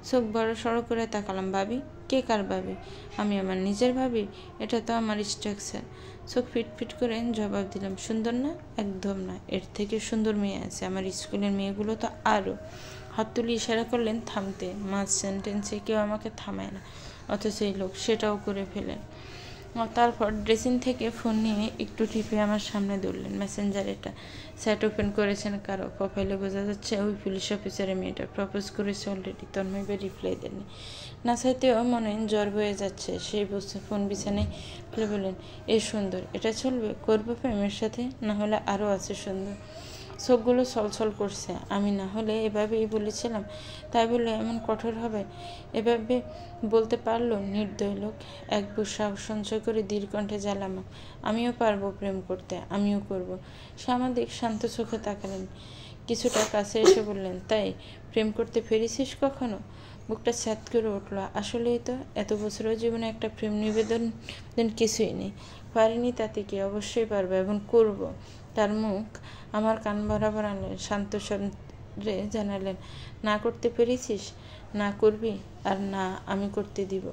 A: চোখ বড় সড়ো করে তাকালাম। ভাবি? কে কার ভাবি? আমি আমার নিজের ভাবি? এটা তো আমার স্ট্রাকচার। চোখ ফিটফিট করে জবাব দিলাম, সুন্দর না? একদম না। এর থেকে সুন্দর মেয়ে আছে আমার স্কুলের মেয়েগুলো তো আরও। হাত তুলে ইশারা করলেন থামতে। মাঝ সেন্টেন্সে কেউ আমাকে থামায় না, অথচ এই লোক সেটাও করে ফেলেন। তারপর ড্রেসিং থেকে ফোন নিয়ে একটু টিপে আমার সামনে ধরলেন। মেসেঞ্জার এটা। স্যাট ওপেন করেছেন কারো। প্রোফাইলে বোঝা যাচ্ছে ওই পুলিশ অফিসারের মেয়েটা। প্রপোজ করেছে অলরেডি। তন্ময় রিপ্লাই দেননি। না চাইতেও মনে জ্বর বয়ে যাচ্ছে। সেই বসে ফোন বিছানায় ফেলে বললেন, এ সুন্দর, এটা চলবে? করবো প্রেমের সাথে? না হলে আরও আছে সুন্দর। চোখগুলো ছলছল করছে। আমি না হলে এভাবেই বলেছিলাম, তাই বলে এমন কঠোর হবে? এভাবে বলতে পারলো নির্দয় লোক। এক বুক সাহস সঞ্চয় করে দীর্ঘকণ্ঠে জ্বালাম, আমিও পারবো প্রেম করতে, আমিও করব। সামাজিক শান্ত চোখে তাকালেন। কিছুটা কাছে এসে বললেন, তাই প্রেম করতে পেরেছিস কখনো? বুকটা স্যাত করে উঠল। আসলেই তো এত বছরের জীবনে একটা প্রেম নিবেদন কিছুই নেই। পারিনি তাতে কি? অবশ্যই পারবো এবং করব। তার মুখ আমার কান বরাবর আনলেন। শান্ত স্বরে জানালেন, না করতে পেরেছিস, না করবি, আর না আমি করতে দিব।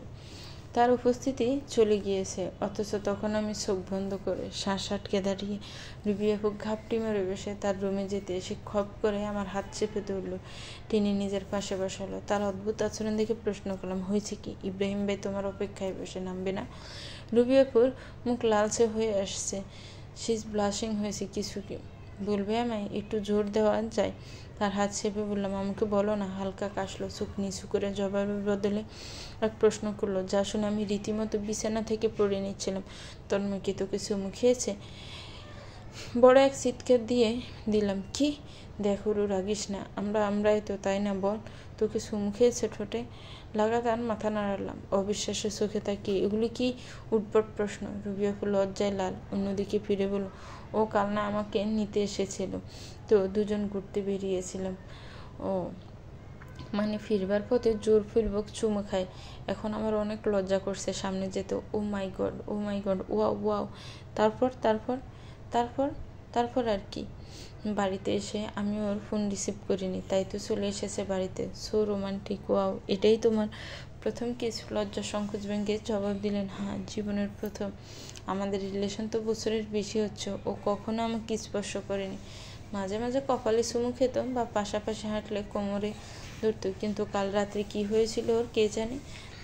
A: তার উপস্থিতি চলে গিয়েছে, অথচ তখন আমি চোখ বন্ধ করে শ্বাস আটকে দাঁড়িয়ে। রুবিয়াপু ঘাপটি মেরে বসে তার রুমে যেতে এসে খপ করে আমার হাত চেপে ধরল। তিনি নিজের পাশে বসালো। তার অদ্ভুত আচরণ দেখে প্রশ্ন করলাম, হয়েছে কি? ইব্রাহিম ভাই তোমার অপেক্ষায় বসে, নামবে না? রুবিয়াপুর মুখ লালচে হয়ে আসছে। শি ইজ ব্লাশিং হয়েছে কিছু কি? বলবে আমায়? একটু জোর দেওয়া যায়? তার হাত চেপে বললাম, আমাকে বলো না। হালকা কাশলো, চোখ নিচু করে জবাবের বদলে এক প্রশ্ন করলো, যা শুনে আমি রীতিমতো বিছানা থেকে পড়ে নিচ্ছিলাম। তন্ময় কি তোকে চুমু খেয়েছে? বড় এক চিৎকার দিয়ে দিলাম। কি? দেখ ওরু, রাগিস না, আমরাই তো, তাই না? বল, তোকে চুমু খেয়েছে ঠোঁটে? লাগাতার মাথা নাড়ালাম, অবিশ্বাসের চোখে তাকিয়ে। এগুলি কি উদ্ভট প্রশ্ন? রুবি আপু লজ্জায় লাল, অন্যদিকে ফিরে বলল, ও কাল না আমাকে নিতে এসেছিল, তো দুজন ঘুরতে বেরিয়েছিলাম। ও মানে ফিরবার পথে জোরপূর্বক চুমু খায়। এখন আমার অনেক লজ্জা করছে সামনে যেতে। ও মাই গড, ও মাই গড, ওয়াও ওয়াও। তারপর তারপর তারপর তারপর আর কি? বাড়িতে এসে আমি ওর ফোন রিসিভ করিনি, তাই তো চলে এসেছে বাড়িতে। So romantic, wow. এটাই তোমার প্রথম কিস? লজ্জা সংকোচ ভেঙে জবাব দিলেন, হ্যাঁ, জীবনের প্রথম। আমাদের রিলেশন তো বছরের বেশি হচ্ছে। ও কখনো আমাকে স্পর্শ করেনি। মাঝে মাঝে কপালে চুমু খেত বা পাশাপাশি হাঁটলে কোমরে ধরত, কিন্তু কাল রাত্রে কি হয়েছিল ওর কে জানে।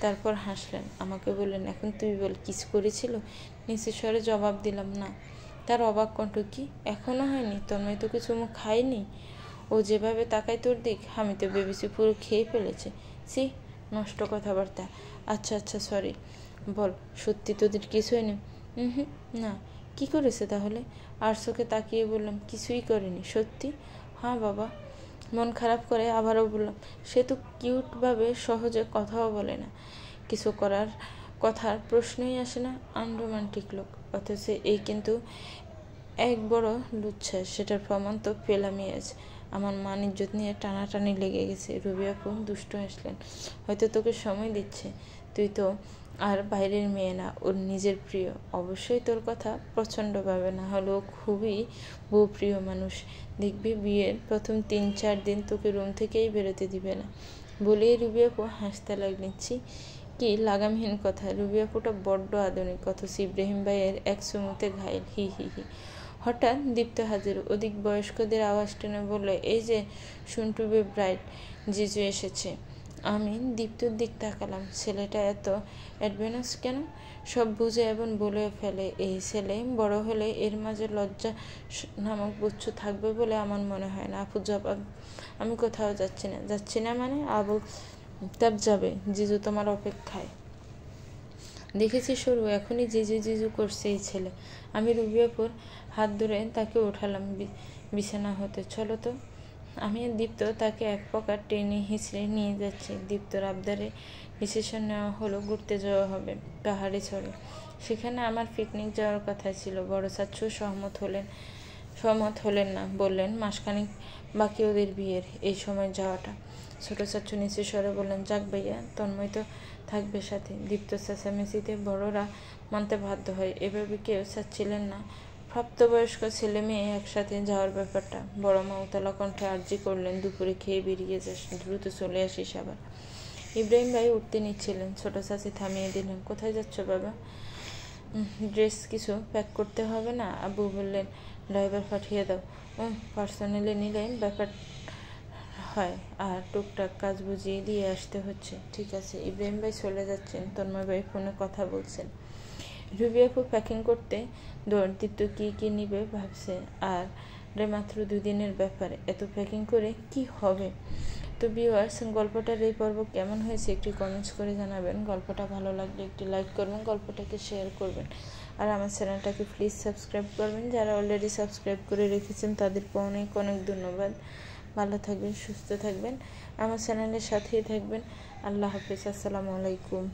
A: তারপর হাসলেন, আমাকে বললেন, এখন তুই বল, কিস করেছিল? নিচু স্বরে জবাব দিলাম, না। তার অবাক কণ্ঠ, কি এখনো হয়নি? তন্ময় তোকে চুমু খায়নি? ও যেভাবে তাকায় তোর দিক, আমি তো ভেবেছি পুরো খেয়ে ফেলেছে। সি, নষ্ট কথাবার্তা। আচ্ছা আচ্ছা, সরি। বল, সত্যি তোদের কিছু হয়নি? হুম, না। কি করেছে তাহলে? আর চোখে তাকিয়ে বললাম, কিছুই করেনি। সত্যি? হ্যাঁ বাবা। মন খারাপ করে আবারও বললাম, সে তো কিউটভাবে সহজে কথাও বলে না, কিছু করার কথার প্রশ্নই আসে না। আনরোমান্টিক লোক, অথচ এই কিন্তু এক বড় লুচ্ছা। সেটার প্রমাণ তো পেলামই আজ। আমার মান ইজ্জত নিয়ে টানাটানি লেগে গেছে। রবি আপু দুষ্ট হাসলেন, হয়তো তোকে সময় দিচ্ছে। তুই তো আর বাইরের মেয়ে না, ওর নিজের প্রিয়। অবশ্যই তোর কথা প্রচণ্ডভাবে, না হলেও খুবই বউপ্রিয় মানুষ। দেখবি বিয়ের প্রথম 3-4 দিন তোকে রুম থেকেই বেরোতে দিবে না। বলেই রবি আপু হাসতে লাগলেন। ছি, কি লাগামহীন কথা। রবি আপুটা বড্ড আধুনিক, অথচ ইব্রাহিম ভাইয়ের এক চুমুতে ঘায়েল। হি হি হি। হঠাৎ দীপ্ত হাজির, অধিক বয়স্কদের আওয়াজ টেনে বলল, এই যে শুন্টু বে ব্রাইড, জিজু এসেছে। আমি দীপ্তর দিক তাকালাম। ছেলেটা এত অ্যাডভান্স কেন? সব বুঝে এবং বলে ফেলে। এই ছেলে বড় হলে এর মাঝে লজ্জা নামক গুচ্ছ থাকবে বলে আমার মনে হয় না। আপু জবাব, আমি কোথাও যাচ্ছি না। যাচ্ছি না মানে? আবুল তাব যাবে, জিজু তোমার অপেক্ষায়। দেখেছি সরু, এখনই জিজু জিজু করছে এই ছেলে। আমি রুবি আপুর হাত ধরে তাকে উঠালাম বিছানা হতে। চলো তো। আমি দীপ্ত তাকে এক প্রকার টেনে হিঁচড়ে নিয়ে যাচ্ছি। দীপ্তর আবদারে ডিসিশন নেওয়া হলো, ঘুরতে যাওয়া হবে পাহাড়ি চরে। সেখানে আমার পিকনিক যাওয়ার কথা ছিল। বড় চাচ্চু সহমত হলেন না, বললেন মাসখানেক বাকি ওদের বিয়ের, এই সময় যাওয়াটা। ছোট চাচ্চু নিচু স্বরে বললেন, যাক ভাইয়া, তন্ময় তো থাকবে সাথে। দীপ্ত চেঁচামেচিতে বড়রা মানতে বাধ্য হয়। এভাবে কেউ চাচ্ছিলেন না প্রাপ্তবয়স্ক ছেলে মেয়ে একসাথে যাওয়ার ব্যাপারটা। বড় মা উতলা কণ্ঠে আর্জি করলেন, দুপুরে খেয়ে বেরিয়ে যাস, দ্রুত চলে আসিস আবার। ইব্রাহিম ভাই উঠতে নিচ্ছিলেন, ছোট চাচি থামিয়ে দিলেন। কোথায় যাচ্ছ বাবা? ড্রেস কিছু প্যাক করতে হবে না? আব্বু বললেন, ড্রাইভার পাঠিয়ে দাও। পার্সোনালি নিলে ব্যাপার হয়, আর টুকটাক কাজ বুঝিয়ে দিয়ে আসতে হচ্ছে। ঠিক আছে। ইব্রাহিম ভাই চলে যাচ্ছেন, তন্ময় ভাই ফোনে কথা বলছেন। রুবি আপু প্যাকিং করতে দৌড়। দীপ্ত কী নিবে ভাবছে, আর মাত্র 2 দিনের ব্যাপার, এত প্যাকিং করে কি হবে? তো ভিউয়ার্স, গল্পটার এই পর্ব কেমন হয়েছে একটি কমেন্টস করে জানাবেন। গল্পটা ভালো লাগলে একটি লাইক করবেন, গল্পটাকে শেয়ার করবেন, আর আমার চ্যানেলটাকে প্লিজ সাবস্ক্রাইব করবেন। যারা অলরেডি সাবস্ক্রাইব করে রেখেছেন তাদেরকে অনেক অনেক ধন্যবাদ। ভালো থাকবেন, সুস্থ থাকবেন, আমার চ্যানেলের সাথেই থাকবেন। আল্লাহ হাফিজ, আসসালামু আলাইকুম।